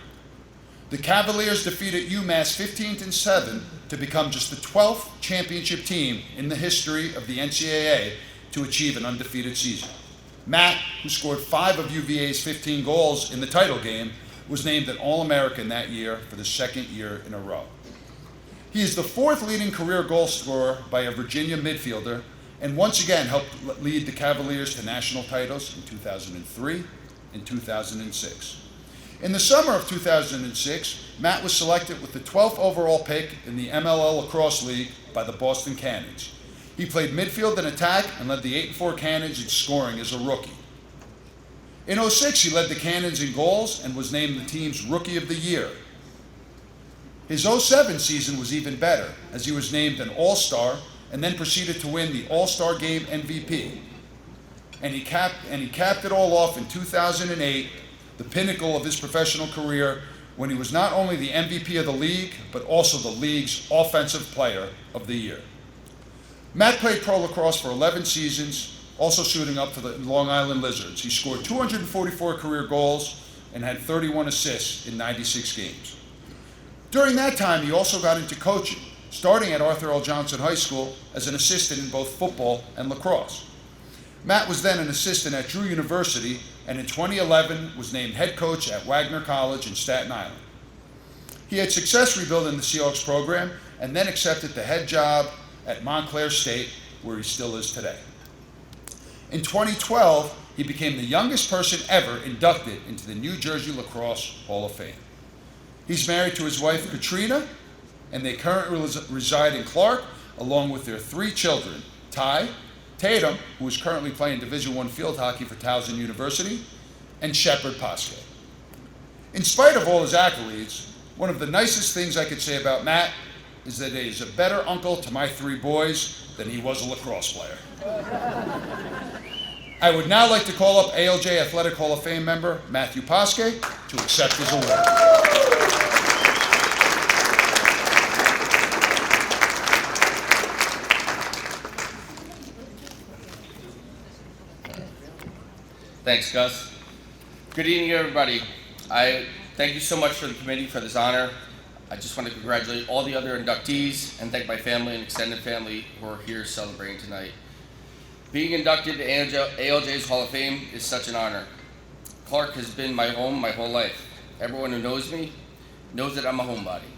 The Cavaliers defeated UMass 15-7 to become just the 12th championship team in the history of the NCAA to achieve an undefeated season. Matt, who scored 5 of UVA's 15 goals in the title game, was named an All-American that year for the second year in a row. He is the 4th leading career goal scorer by a Virginia midfielder, and once again helped lead the Cavaliers to national titles in 2003 and 2006. In the summer of 2006, Matt was selected with the 12th overall pick in the MLL Lacrosse League by the Boston Cannons. He played midfield and attack and led the 8-4 Cannons in scoring as a rookie. In 2006, he led the Cannons in goals and was named the team's Rookie of the Year. His 2007 season was even better, as he was named an All-Star and then proceeded to win the All-Star Game MVP. And he capped it all off in 2008, the pinnacle of his professional career, when he was not only the MVP of the league, but also the league's Offensive Player of the Year. Matt played pro lacrosse for 11 seasons, also suiting up for the Long Island Lizards. He scored 244 career goals and had 31 assists in 96 games. During that time, he also got into coaching, starting at Arthur L. Johnson High School as an assistant in both football and lacrosse. Matt was then an assistant at Drew University, and in 2011 was named head coach at Wagner College in Staten Island. He had success rebuilding the Seahawks program and then accepted the head job at Montclair State, where he still is today. In 2012, he became the youngest person ever inducted into the New Jersey Lacrosse Hall of Fame. He's married to his wife, Katrina, and they currently reside in Clark, along with their 3 children, Ty, Tatum, who is currently playing Division I field hockey for Towson University, and Shepard Pasque. In spite of all his accolades, one of the nicest things I could say about Matt is that he is a better uncle to my 3 boys than he was a lacrosse player. I would now like to call up ALJ Athletic Hall of Fame member Matthew Pasque to accept his award. Thanks, Gus. Good evening, everybody. I thank you so much for the committee for this honor. I just want to congratulate all the other inductees and thank my family and extended family who are here celebrating tonight. Being inducted to ALJ's Hall of Fame is such an honor. Clark has been my home my whole life. Everyone who knows me knows that I'm a homebody.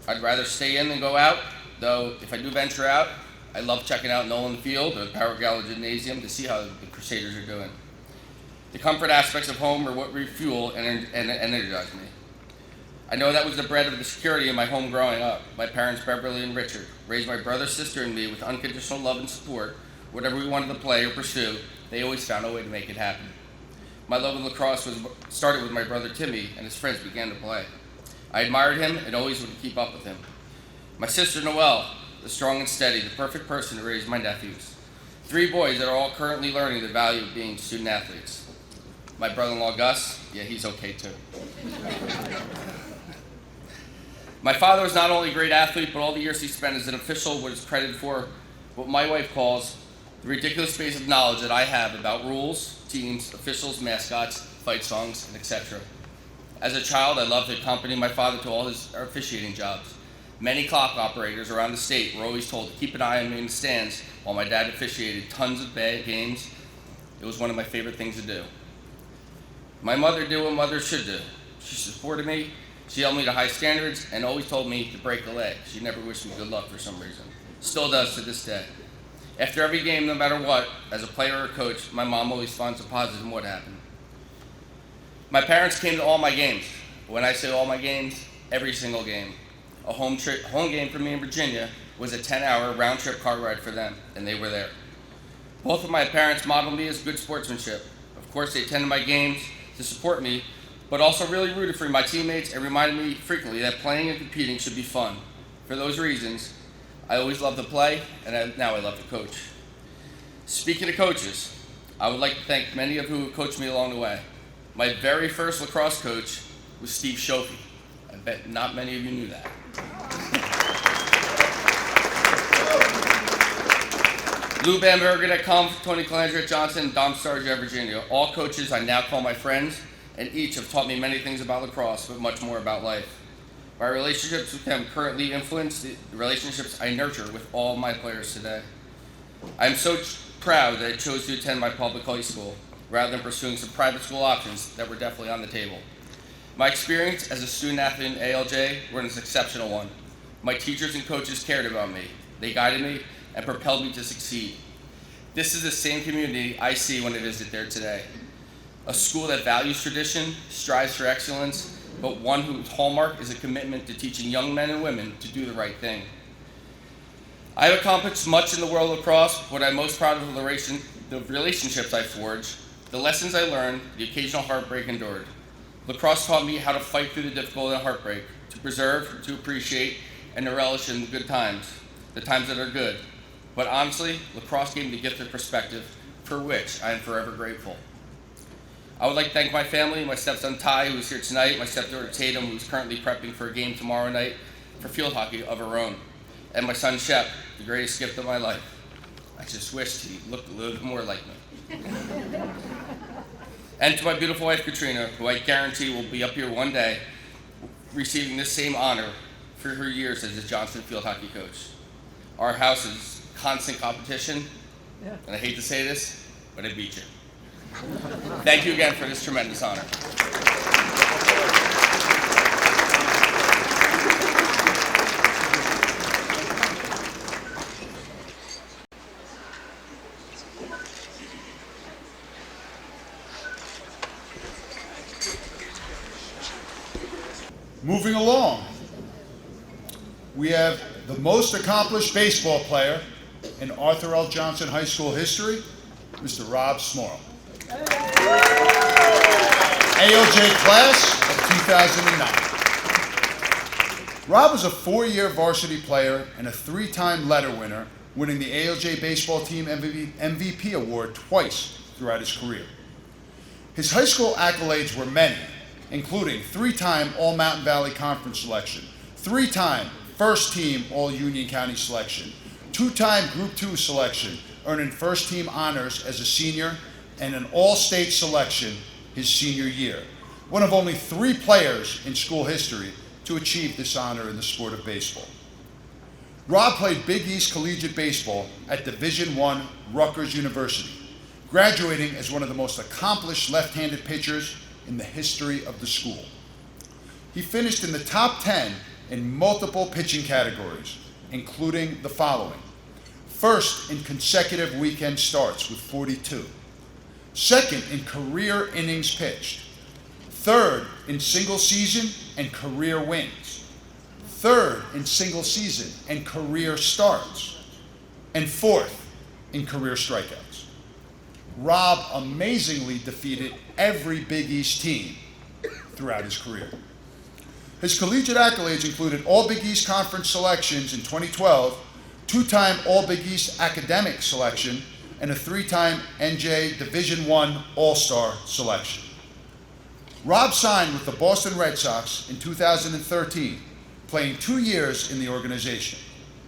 I'd rather stay in than go out, though if I do venture out, I love checking out Nolan Field or the Power Gala Gymnasium to see how the Crusaders are doing. The comfort aspects of home are what refuel and energize me. I know that was the bread of the security in my home growing up. My parents, Beverly and Richard, raised my brother, sister, and me with unconditional love and support. Whatever we wanted to play or pursue, they always found a way to make it happen. My love of lacrosse started with my brother Timmy, and his friends began to play. I admired him and always wanted to keep up with him. My sister Noelle, the strong and steady, the perfect person to raise my nephews. 3 boys that are all currently learning the value of being student athletes. My brother-in-law Gus, yeah, he's okay too. My father was not only a great athlete, but all the years he spent as an official was credited for what my wife calls the ridiculous base of knowledge that I have about rules, teams, officials, mascots, fight songs, and etc. As a child, I loved to accompany my father to all his officiating jobs. Many clock operators around the state were always told to keep an eye on me in the stands while my dad officiated tons of bad games. It was one of my favorite things to do. My mother did what mothers should do. She supported me, she held me to high standards, and always told me to break a leg. She never wished me good luck for some reason. Still does to this day. After every game, no matter what, as a player or a coach, my mom always finds a positive in what happened. My parents came to all my games. When I say all my games, every single game. A home game for me in Virginia was a 10-hour round-trip car ride for them, and they were there. Both of my parents modeled me as good sportsmanship. Of course, they attended my games to support me, but also really rooted for my teammates and reminded me frequently that playing and competing should be fun. For those reasons, I always loved to play, and now I love to coach. Speaking of coaches, I would like to thank many of who coached me along the way. My very first lacrosse coach was Steve Shofey. I bet not many of you knew that. Lou Bamberger at Conf, Tony Calandra at Johnson, and Dom Starge at Virginia. All coaches I now call my friends, and each have taught me many things about lacrosse, but much more about life. My relationships with them currently influence the relationships I nurture with all my players today. I am so proud that I chose to attend my public high school, rather than pursuing some private school options that were definitely on the table. My experience as a student athlete in ALJ was an exceptional one. My teachers and coaches cared about me. They guided me and propelled me to succeed. This is the same community I see when I visit there today. A school that values tradition, strives for excellence, but one whose hallmark is a commitment to teaching young men and women to do the right thing. I have accomplished much in the world of lacrosse, but I'm most proud of the relationships I forged, the lessons I learned, the occasional heartbreak endured. Lacrosse taught me how to fight through the difficult and heartbreak, to preserve, to appreciate, and to relish in the good times. the times that are good. But honestly, lacrosse gave me the gift of perspective, for which I am forever grateful. I would like to thank my family, my stepson Ty, who is here tonight, my stepdaughter Tatum, who is currently prepping for a game tomorrow night for field hockey of her own, and my son Shep, the greatest gift of my life. I just wished he looked a little more like me. And to my beautiful wife Katrina, who I guarantee will be up here one day receiving this same honor for her years as a Johnson field hockey coach. Our house is constant competition, and I hate to say this, but I beat you. Thank you again for this tremendous honor. Moving along, we have the most accomplished baseball player in Arthur L. Johnson High School history, Mr. Rob Smorl. ALJ class of 2009. Rob was a 4-year varsity player and a 3-time letter winner, winning the ALJ baseball team MVP award twice throughout his career. His high school accolades were many, including 3-time All-Mountain Valley Conference selection, 3-time first team All-Union County selection, 2-time Group 2 selection, earning first team honors as a senior, and an all-state selection his senior year. One of only 3 players in school history to achieve this honor in the sport of baseball. Rob played Big East Collegiate Baseball at Division I Rutgers University, graduating as one of the most accomplished left-handed pitchers in the history of the school. He finished in the top 10 in multiple pitching categories, including the following: first in consecutive weekend starts with 42, second in career innings pitched, third in single season and career wins, third in single season and career starts, and fourth in career strikeouts. Rob amazingly defeated every Big East team throughout his career. His collegiate accolades included All Big East Conference selections in 2012, 2-time All Big East academic selection, and a 3-time NJ Division I All-Star selection. Rob signed with the Boston Red Sox in 2013, playing 2 years in the organization.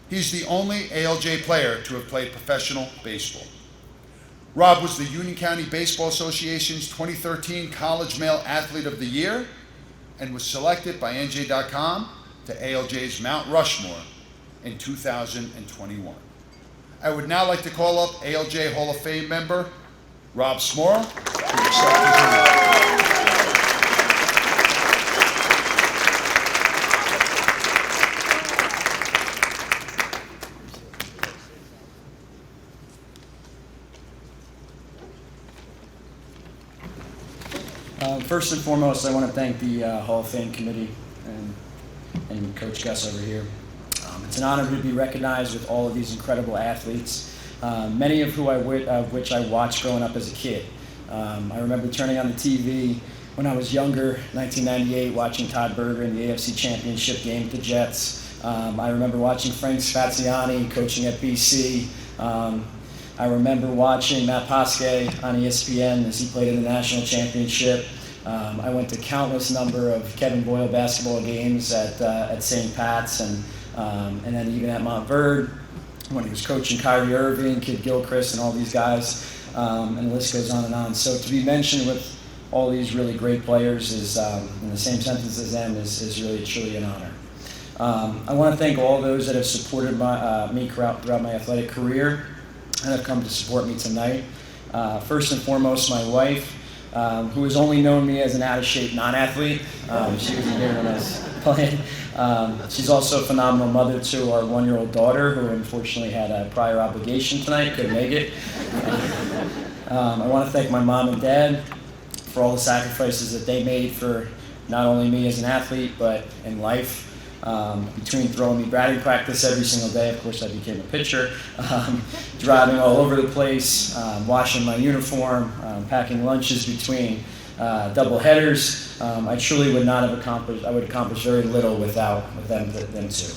He's the only ALJ player to have played professional baseball. Rob was the Union County Baseball Association's 2013 College Male Athlete of the Year and was selected by NJ.com to ALJ's Mount Rushmore in 2021. I would now like to call up ALJ Hall of Fame member Rob Smorl to accept his award. First and foremost, I want to thank the Hall of Fame committee and Coach Gus over here. It's an honor to be recognized with all of these incredible athletes, many of which I watched growing up as a kid. I remember turning on the TV when I was younger, 1998, watching Todd Berger in the AFC Championship game with the Jets. I remember watching Frank Spaziani coaching at BC. I remember watching Matt Pasquet on ESPN as he played in the national championship. I went to countless number of Kevin Boyle basketball games at St. Pat's and then even at Montverde when he was coaching Kyrie Irving, Kid Gilchrist, and all these guys, and the list goes on and on. So to be mentioned with all these really great players is in the same sentence as them is really truly an honor. I want to thank all those that have supported me throughout my athletic career and have come to support me tonight. First and foremost, my wife, who has only known me as an out-of-shape non-athlete. She wasn't here when I was playing. She's also a phenomenal mother to our 1-year-old daughter, who unfortunately had a prior obligation tonight, couldn't make it. I want to thank my mom and dad for all the sacrifices that they made for not only me as an athlete, but in life. Between throwing me batting practice every single day, of course I became a pitcher, driving all over the place, washing my uniform, packing lunches between double headers. I truly would not have accomplished, I would accomplish very little without them too.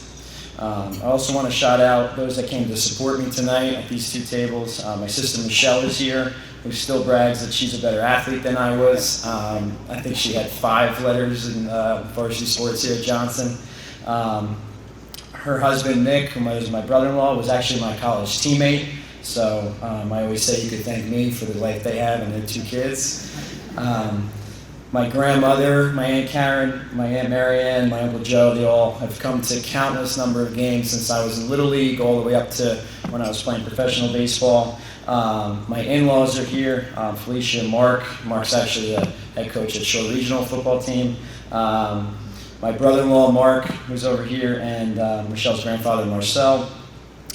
I also want to shout out those that came to support me tonight at these two tables. My sister Michelle is here, who still brags that she's a better athlete than I was. I think she had 5 letters in varsity sports here at Johnson. Her husband Nick, who is my brother-in-law, was actually my college teammate. So I always say you could thank me for the life they have and their 2 kids. My grandmother, my Aunt Karen, my Aunt Marianne, my Uncle Joe, they all have come to countless number of games since I was in Little League all the way up to when I was playing professional baseball. My in-laws are here, Felicia and Mark. Mark's actually the head coach at Shore Regional football team. My brother-in-law, Mark, who's over here, and Michelle's grandfather, Marcel.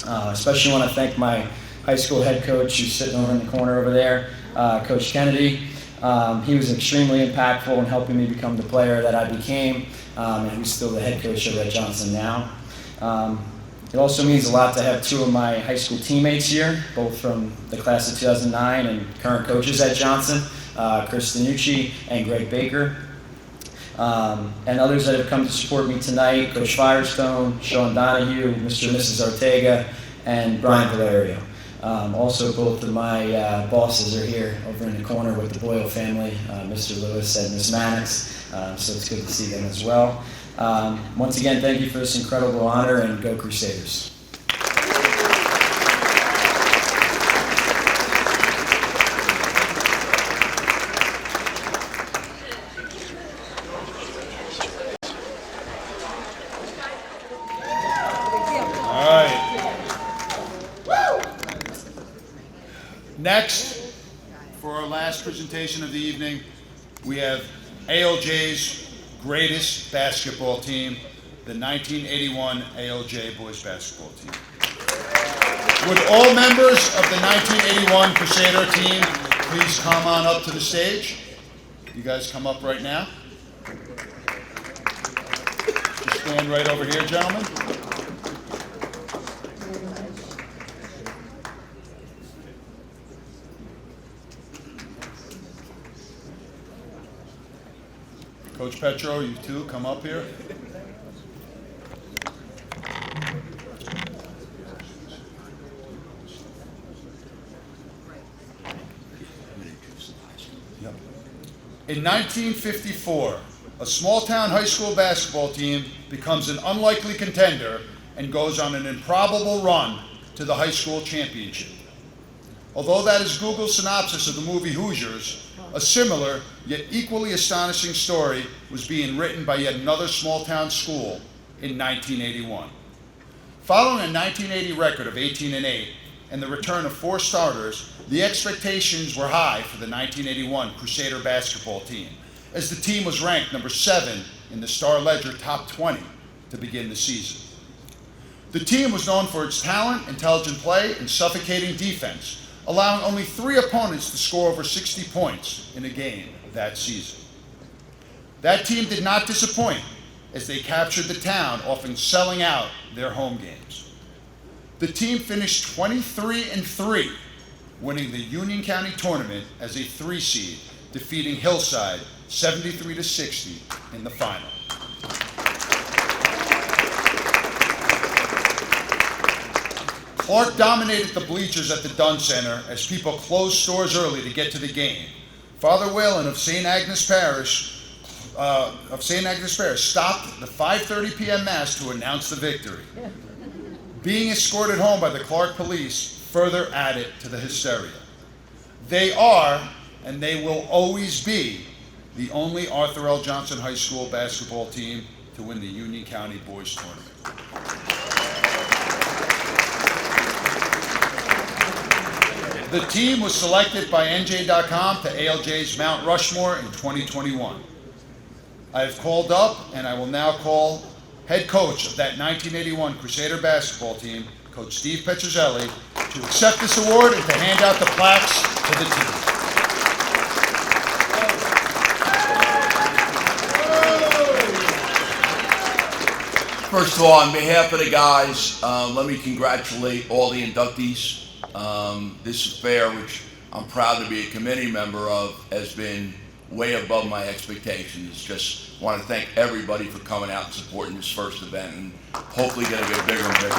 Especially want to thank my high school head coach, who's sitting over in the corner over there, Coach Kennedy. He was extremely impactful in helping me become the player that I became, and who's still the head coach over at Johnson now. It also means a lot to have 2 of my high school teammates here, both from the class of 2009 and current coaches at Johnson, Chris Danucci and Greg Baker. And others that have come to support me tonight, Coach Firestone, Sean Donahue, Mr. and Mrs. Ortega, and Brian Valerio. Also, both of my bosses are here over in the corner with the Boyle family, Mr. Lewis and Ms. Mannix, so it's good to see them as well. Once again, thank you for this incredible honor, and go Crusaders. Next, for our last presentation of the evening, we have ALJ's greatest basketball team, the 1981 ALJ boys basketball team. Would all members of the 1981 Crusader team please come on up to the stage? You guys come up right now. Just stand right over here, gentlemen. Coach Petro, you too, come up here. In 1954, a small-town high school basketball team becomes an unlikely contender and goes on an improbable run to the high school championship. Although that is Google's synopsis of the movie Hoosiers, a similar, yet equally astonishing story was being written by yet another small-town school in 1981. Following a 1980 record of 18-8 and the return of 4 starters, the expectations were high for the 1981 Crusader basketball team, as the team was ranked number 7 in the Star Ledger Top 20 to begin the season. The team was known for its talent, intelligent play, and suffocating defense, allowing only 3 opponents to score over 60 points in a game that season. That team did not disappoint, as they captured the town, often selling out their home games. The team finished 23-3, winning the Union County tournament as a 3 seed, defeating Hillside 73-60 in the final. Clark dominated the bleachers at the Dunn Center as people closed stores early to get to the game. Father Whalen of St. Agnes Parish stopped the 5:30 p.m. Mass to announce the victory. Being escorted home by the Clark police further added to the hysteria. They are, and they will always be, the only Arthur L. Johnson High School basketball team to win the Union County Boys Tournament. The team was selected by NJ.com to ALJ's Mount Rushmore in 2021. I have called up, and I will now call head coach of that 1981 Crusader basketball team, Coach Steve Petrozelli, to accept this award and to hand out the plaques to the team. First of all, on behalf of the guys, let me congratulate all the inductees. This affair, which I'm proud to be a committee member of, has been way above my expectations. Just want to thank everybody for coming out and supporting this first event, and hopefully going to get bigger and bigger.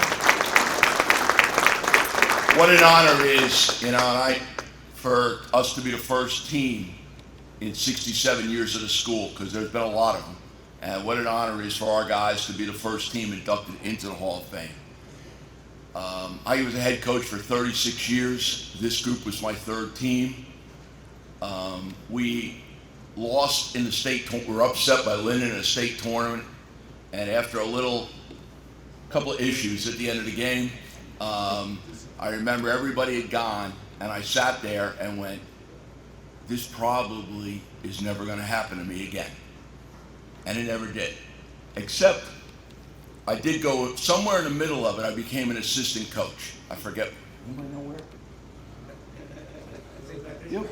What an honor it is, for us to be the first team in 67 years of the school, because there's been a lot of them. And what an honor it is for our guys to be the first team inducted into the Hall of Fame. I was a head coach for 36 years. This group was my third team. We lost in the state, we were upset by Linden in a state tournament. And after a couple of issues at the end of the game, I remember everybody had gone, and I sat there and went, this probably is never going to happen to me again. And it never did. Except I did go somewhere in the middle of it, I became an assistant coach. I forget. Anybody know where? You?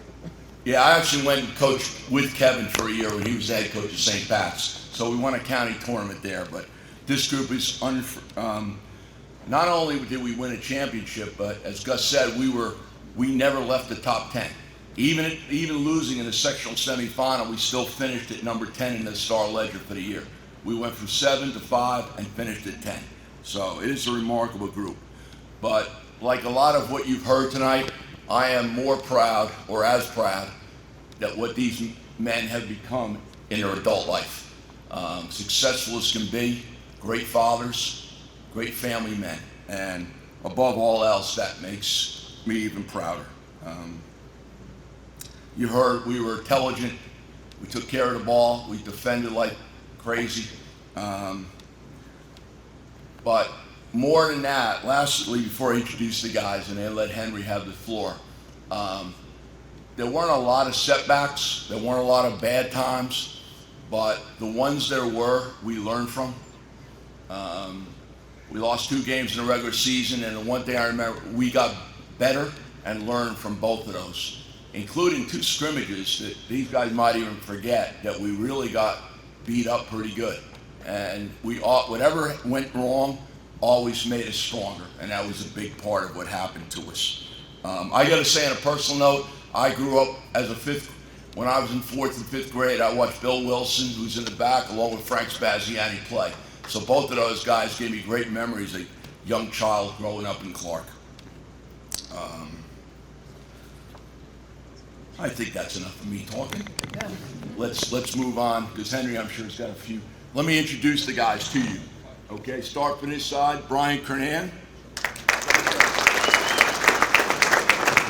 Yeah, I actually went and coached with Kevin for a year when he was the head coach of St. Pat's. So we won a county tournament there. But this group is, not only did we win a championship, but as Gus said, we never left the top 10. Even losing in the sectional semifinal, we still finished at number 10 in the Star Ledger for the year. We went from 7 to 5 and finished at 10. So it is a remarkable group. But like a lot of what you've heard tonight, I am more proud, or as proud, that what these men have become in their adult life. Successful as can be, great fathers, great family men, and above all else, that makes me even prouder. You heard we were intelligent, we took care of the ball, we defended like crazy. But more than that, lastly, before I introduce the guys and then let Henry have the floor, there weren't a lot of setbacks, there weren't a lot of bad times, but the ones there were, we learned from. We lost 2 games in the regular season, and the one thing I remember, we got better and learned from both of those, including 2 scrimmages that these guys might even forget that we really got beat up pretty good. And whatever went wrong always made us stronger, and that was a big part of what happened to us. I gotta say on a personal note, I grew up as when I was in 4th and 5th grade, I watched Bill Wilson, who's in the back, along with Frank Spaziani play. So both of those guys gave me great memories as a young child growing up in Clark. I think that's enough for me talking. Yeah. Let's move on, because Henry, I'm sure, has got a few. Let me introduce the guys to you. Okay, start from this side. Brian Kernan.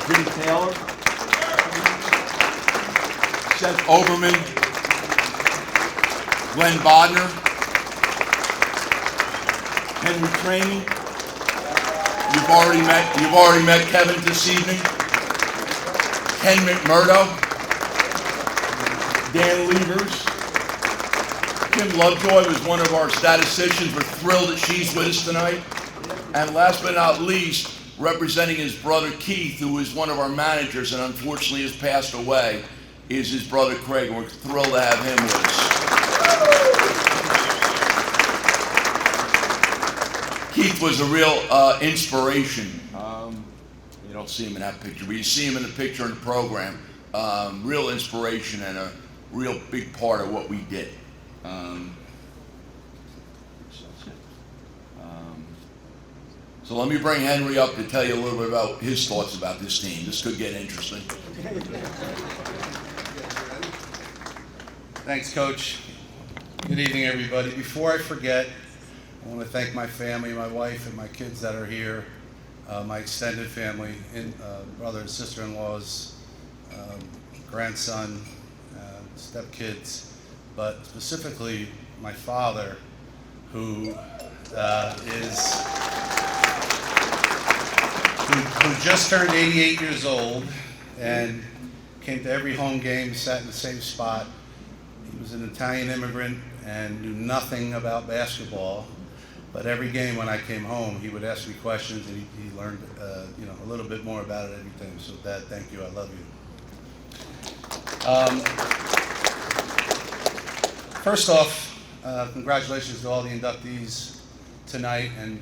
Jim Taylor. Seth Oberman. Glenn Bodner. Henry Trainey. You've already met Kevin this evening. Ken McMurdo, Dan Levers, Kim Lovejoy was one of our statisticians. We're thrilled that she's with us tonight. And last but not least, representing his brother Keith, who is one of our managers and unfortunately has passed away, is his brother Craig, and we're thrilled to have him with us. Keith was a real inspiration. You don't see him in that picture, but you see him in the picture in the program. Real inspiration and a real big part of what we did. So let me bring Henry up to tell you a little bit about his thoughts about this team. This could get interesting. Thanks, Coach. Good evening, everybody. Before I forget, I want to thank my family, my wife and my kids that are here, my extended family, brother and sister-in-laws, grandson, stepkids, but specifically my father, who just turned 88 years old and came to every home game, sat in the same spot. He was an Italian immigrant and knew nothing about basketball, but every game when I came home, he would ask me questions, and he learned, a little bit more about it every time. So, Dad, thank you. I love you. First off, congratulations to all the inductees tonight, and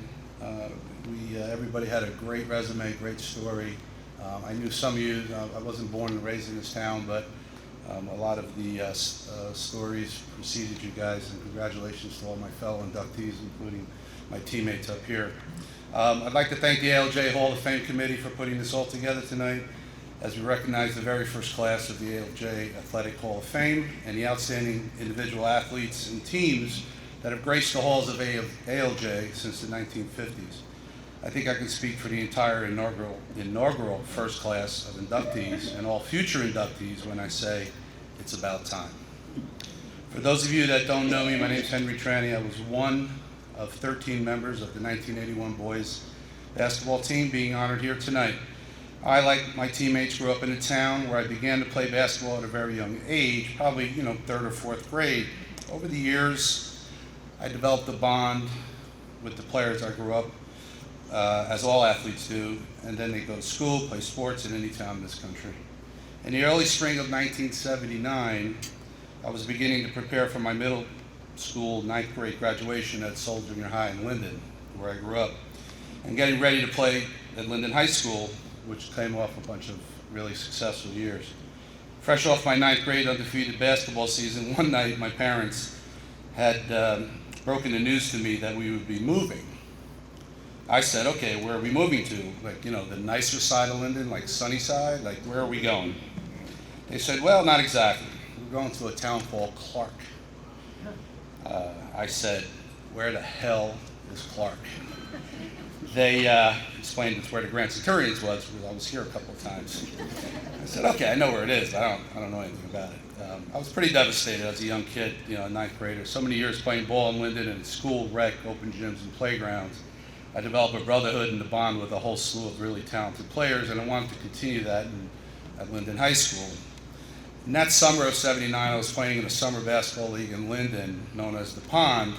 everybody had a great resume, great story. I knew some of you. I wasn't born and raised in this town, but A lot of the stories preceded you guys, and congratulations to all my fellow inductees, including my teammates up here. I'd like to thank the ALJ Hall of Fame Committee for putting this all together tonight, as we recognize the very first class of the ALJ Athletic Hall of Fame and the outstanding individual athletes and teams that have graced the halls of ALJ since the 1950s. I think I can speak for the entire inaugural first class of inductees and all future inductees when I say it's about time. For those of you that don't know me, my name is Henry Tranny. I was one of 13 members of the 1981 boys basketball team being honored here tonight. I, like my teammates, grew up in a town where I began to play basketball at a very young age, probably, third or fourth grade. Over the years, I developed a bond with the players I grew up, as all athletes do, and then they go to school, play sports in any town in this country. In the early spring of 1979, I was beginning to prepare for my middle school 9th grade graduation at Seoul Junior High in Linden, where I grew up, and getting ready to play at Linden High School, which came off a bunch of really successful years. Fresh off my 9th grade undefeated basketball season, one night my parents had broken the news to me that we would be moving. I said, okay, where are we moving to? Like, the nicer side of Linden, like Sunnyside? Like, where are we going? They said, well, not exactly. We're going to a town called Clark. I said, where the hell is Clark? They explained it's where the Grand Centurions was, because I was here a couple of times. I said, okay, I know where it is, but I don't know anything about it. I was pretty devastated as a young kid, a 9th grader. So many years playing ball in Linden and school, rec, open gyms, and playgrounds. I developed a brotherhood and a bond with a whole slew of really talented players, and I wanted to continue that at Linden High School. In that summer of '79, I was playing in a summer basketball league in Linden, known as the Pond,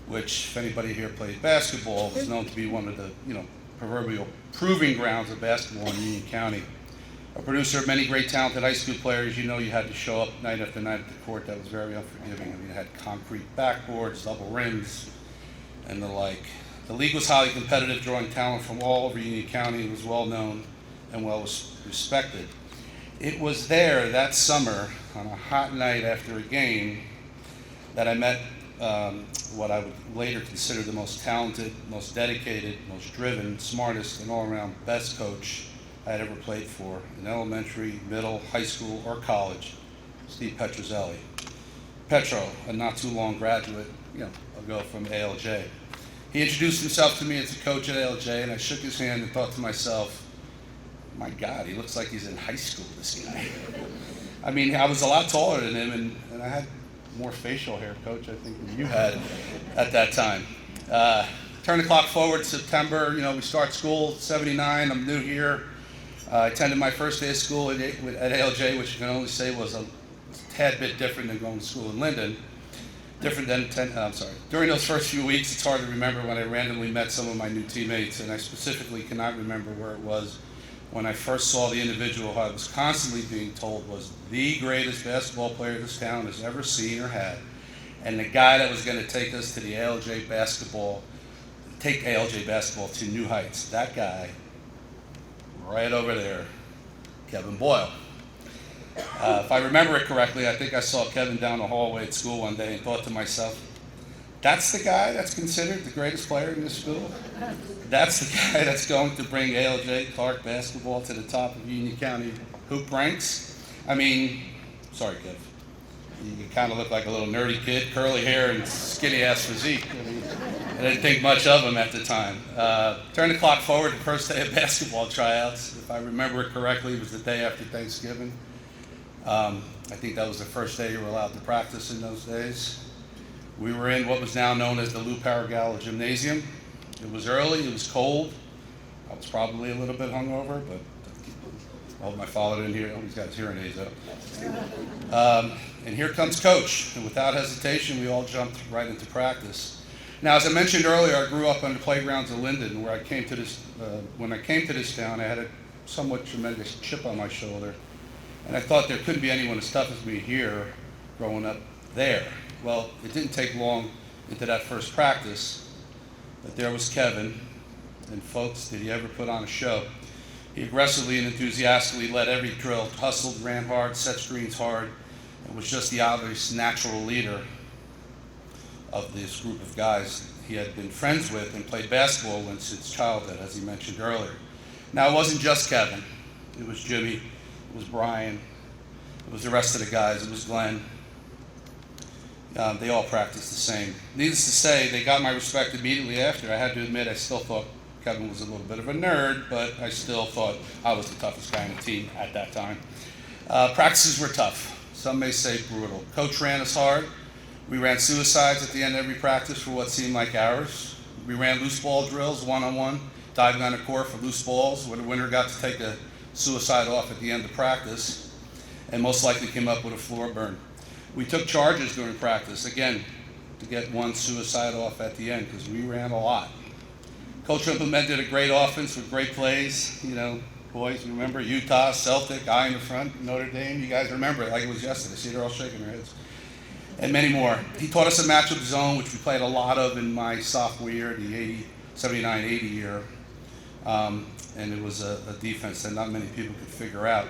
which, if anybody here played basketball, was known to be one of the, proverbial proving grounds of basketball in Union County. A producer of many great talented high school players, you had to show up night after night at the court. That was very unforgiving. I mean, it had concrete backboards, double rims, and the like. The league was highly competitive, drawing talent from all over Union County, and was well known and well respected. It was there that summer, on a hot night after a game, that I met what I would later consider the most talented, most dedicated, most driven, smartest, and all-around best coach I had ever played for in elementary, middle, high school, or college, Steve Petrozelli. Petro, a not too long graduate, ago from ALJ. He introduced himself to me as a coach at ALJ, and I shook his hand and thought to myself, my God, he looks like he's in high school, this guy. I mean, I was a lot taller than him, and I had more facial hair, Coach, I think, than you had at that time. Turn the clock forward to September, we start school, '79, I'm new here. I attended my first day of school at ALJ, which I can only say was a tad bit different than going to school in Linden. During those first few weeks, it's hard to remember when I randomly met some of my new teammates, and I specifically cannot remember where it was when I first saw the individual who I was constantly being told was the greatest basketball player this town has ever seen or had, and the guy that was going to take us to the ALJ basketball, take ALJ basketball to new heights. That guy, right over there, Kevin Boyle. If I remember it correctly, I think I saw Kevin down the hallway at school one day and thought to myself, that's the guy that's considered the greatest player in this school? That's the guy that's going to bring ALJ Clark basketball to the top of Union County hoop ranks? I mean, sorry, Kev. You kind of look like a little nerdy kid, curly hair and skinny-ass physique. I didn't think much of him at the time. Turn the clock forward to the first day of basketball tryouts. If I remember it correctly, it was the day after Thanksgiving. I think that was the first day you were allowed to practice in those days. We were in what was now known as the Lou Paragalla Gymnasium. It was early, it was cold. I was probably a little bit hungover, but I hope my father didn't hear. Oh, he's got his hearing aids up. And here comes Coach. And without hesitation, we all jumped right into practice. Now, as I mentioned earlier, I grew up on the playgrounds of Linden, where when I came to this town, I had a somewhat tremendous chip on my shoulder. And I thought there couldn't be anyone as tough as me here growing up there. Well, it didn't take long into that first practice, but there was Kevin, and folks, did he ever put on a show. He aggressively and enthusiastically led every drill, hustled, ran hard, set screens hard, and was just the obvious natural leader of this group of guys he had been friends with and played basketball with since childhood, as he mentioned earlier. Now, it wasn't just Kevin. It was Jimmy, it was Brian, it was the rest of the guys, it was Glenn. They all practiced the same. Needless to say, they got my respect immediately after. I had to admit, I still thought Kevin was a little bit of a nerd, but I still thought I was the toughest guy on the team at that time. Practices were tough. Some may say brutal. Coach ran us hard. We ran suicides at the end of every practice for what seemed like hours. We ran loose ball drills, one-on-one, diving on the court for loose balls, where the winner got to take a suicide off at the end of practice, and most likely came up with a floor burn. We took charges during practice, again, to get one suicide off at the end, because we ran a lot. Coach implemented a great offense with great plays. You know, boys, remember Utah, Celtic, I in the front, Notre Dame. You guys remember it like it was yesterday. See, they're all shaking their heads. And many more. He taught us a matchup zone, which we played a lot of in my sophomore year, the 79-80 year. And it was a defense that not many people could figure out.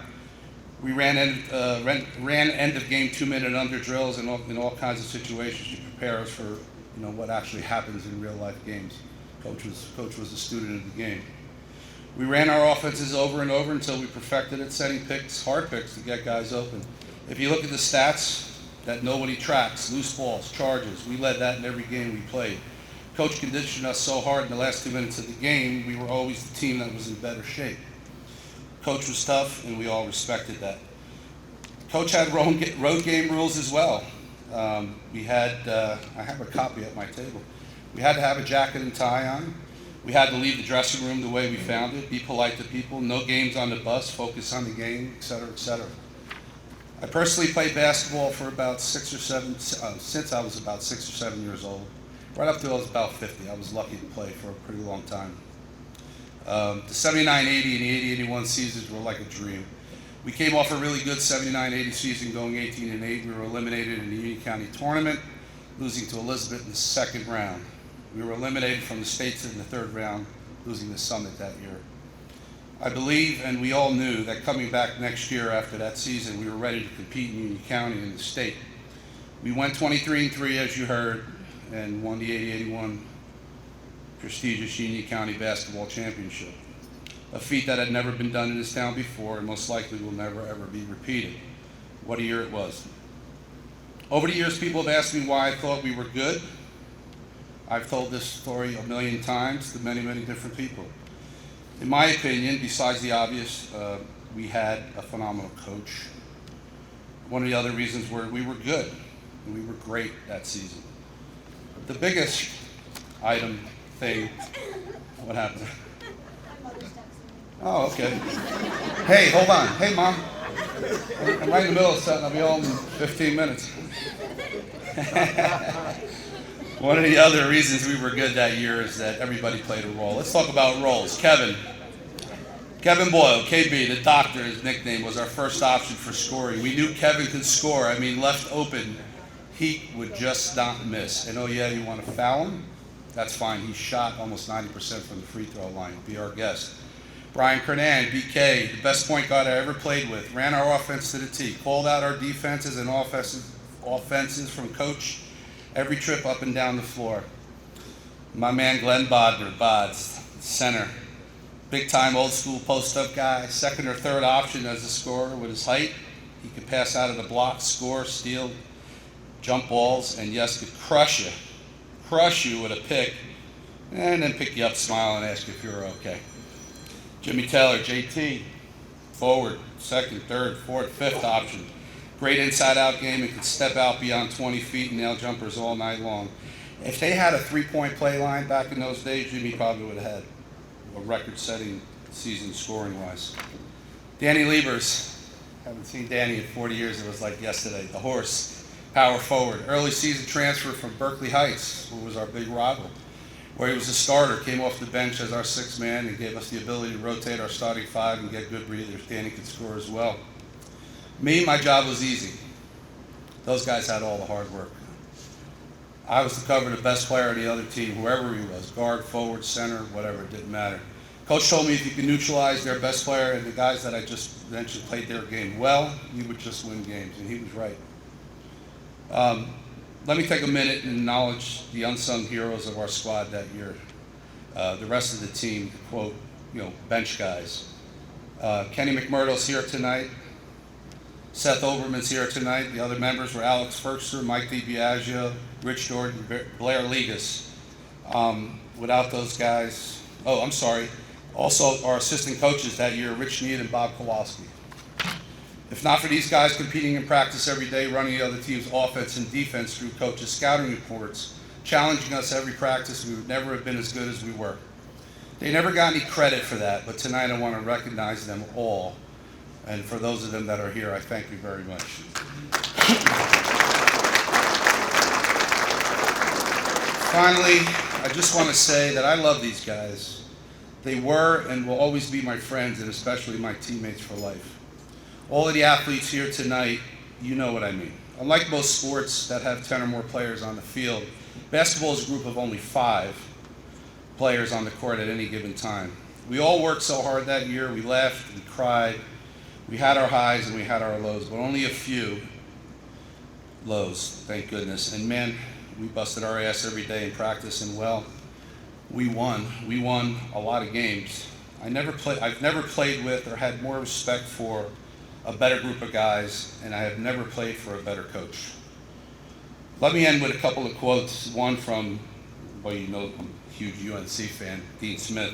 We ran end of game 2-minute under drills in all kinds of situations to prepare us for what actually happens in real life games. Coach was a student of the game. We ran our offenses over and over until we perfected it, setting picks, hard picks to get guys open. If you look at the stats that nobody tracks, loose balls, charges, we led that in every game we played. Coach conditioned us so hard in the last 2 minutes of the game, we were always the team that was in better shape. Coach was tough, and we all respected that. Coach had road game rules as well. We had, I have a copy at my table. We had to have a jacket and tie on. We had to leave the dressing room the way we found it, be polite to people, no games on the bus, focus on the game, et cetera, et cetera. I personally played basketball for about since I was about 6 or 7 years old, right up till I was about 50. I was lucky to play for a pretty long time. The 79-80 and the 80-81 seasons were like a dream. We came off a really good 79-80 season going 18-8. We were eliminated in the Union County tournament, losing to Elizabeth in the second round. We were eliminated from the states in the third round, losing the Summit that year. I believe, and we all knew, that coming back next year after that season, we were ready to compete in Union County and the state. We went 23-3, as you heard, and won the 80-81 prestigious Union County Basketball Championship, a feat that had never been done in this town before and most likely will never ever be repeated. What a year it was. Over the years, people have asked me why I thought we were good. I've told this story a million times to many, many different people. In my opinion, besides the obvious, we had a phenomenal coach. One of the other reasons were we were good, and we were great that season. The biggest thing, what happened? Oh, okay. Hey, hold on. Hey, Mom. I'm right in the middle of something. I'll be home in 15 minutes. One of the other reasons we were good that year is that everybody played a role. Let's talk about roles. Kevin Boyle, KB, the doctor, his nickname, was our first option for scoring. We knew Kevin could score. I mean, left open, he would just not miss. And oh yeah, you want to foul him? That's fine. He shot almost 90% from the free throw line. Be our guest. Brian Kernan, BK, the best point guard I ever played with, ran our offense to the tee, called out our defenses and offenses from coach every trip up and down the floor. My man Glenn Bods, center. Big time old school post-up guy, second or third option as a scorer with his height. He could pass out of the block, score, steal, jump balls, and yes, could crush you with a pick, and then pick you up, smile, and ask if you're okay. Jimmy Taylor, JT, forward, second, third, fourth, fifth option. Great inside-out game and could step out beyond 20 feet and nail jumpers all night long. If they had a three-point play line back in those days, Jimmy probably would have had a record-setting season scoring-wise. Danny Liebers, haven't seen Danny in 40 years. It was like yesterday. The horse, power forward. Early season transfer from Berkeley Heights, who was our big rival, where he was a starter, came off the bench as our sixth man and gave us the ability to rotate our starting five and get good breathers. Danny could score as well. Me, my job was easy. Those guys had all the hard work. I was to cover the best player on the other team, whoever he was, guard, forward, center, whatever, it didn't matter. Coach told me if you can neutralize their best player and the guys that I just mentioned played their game well, you would just win games, and he was right. Let me take a minute and acknowledge the unsung heroes of our squad that year. The rest of the team, quote, bench guys. Kenny McMurdo's here tonight. Seth Oberman's here tonight. The other members were Alex Ferkser, Mike DiBiagio, Rich Jordan, Blair Ligas. Without those guys, also our assistant coaches that year, Rich Need and Bob Kowalski. If not for these guys competing in practice every day, running the other team's offense and defense through coaches' scouting reports, challenging us every practice, we would never have been as good as we were. They never got any credit for that, but tonight I want to recognize them all. And for those of them that are here, I thank you very much. Finally, I just want to say that I love these guys. They were and will always be my friends, and especially my teammates for life. All of the athletes here tonight, you know what I mean. Unlike most sports that have 10 or more players on the field, basketball is a group of only 5 players on the court at any given time. We all worked so hard that year. We laughed, we cried, we had our highs and we had our lows, but only a few lows, thank goodness. And man, we busted our ass every day in practice, and well, we won. We won a lot of games. I've never played with or had more respect for a better group of guys, and I have never played for a better coach. Let me end with a couple of quotes. One from, well, you know, I'm a huge UNC fan, Dean Smith.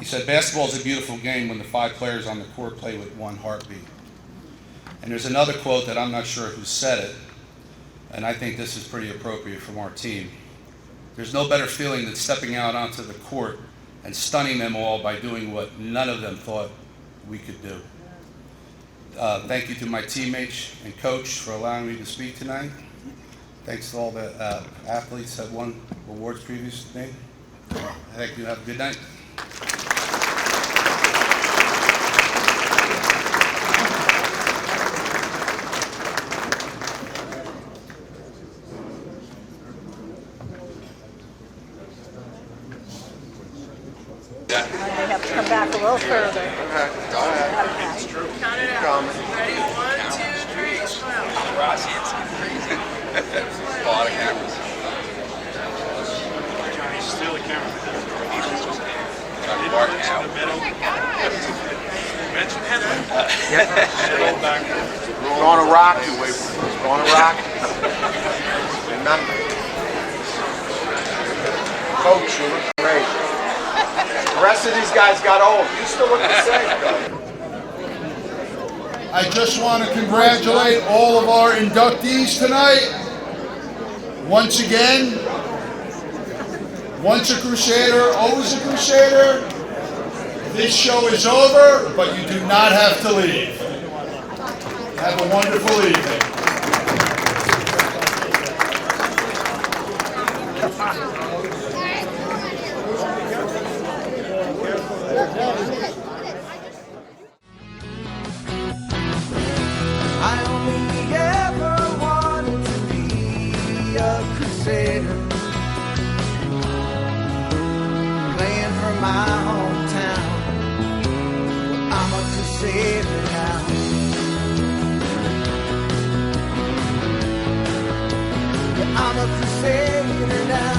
He said, "Basketball is a beautiful game when the 5 players on the court play with one heartbeat." And there's another quote that I'm not sure who said it, and I think this is pretty appropriate from our team. "There's no better feeling than stepping out onto the court and stunning them all by doing what none of them thought we could do." Thank you to my teammates and coach for allowing me to speak tonight. Thanks to all the athletes that won awards previous to me. Thank you. Have a good night. They have to come back a little further. Go ahead. It's true. Count it out. Ready? 1, 2, 3, smile. Rossi, it's crazy. A lot of cameras. Johnny, still a camera. Johnny Barton out. Mention Henry. We're on a rock. We're on a rock. Remember. Coach, you look great. The rest of these guys got old. You still look the same. I just want to congratulate all of our inductees tonight. Once again, once a Crusader, always a Crusader. This show is over, but you do not have to leave. Have a wonderful evening. I only ever wanted to be a Crusader, playing for my hometown. I'm a Crusader now. Yeah, I'm a Crusader now.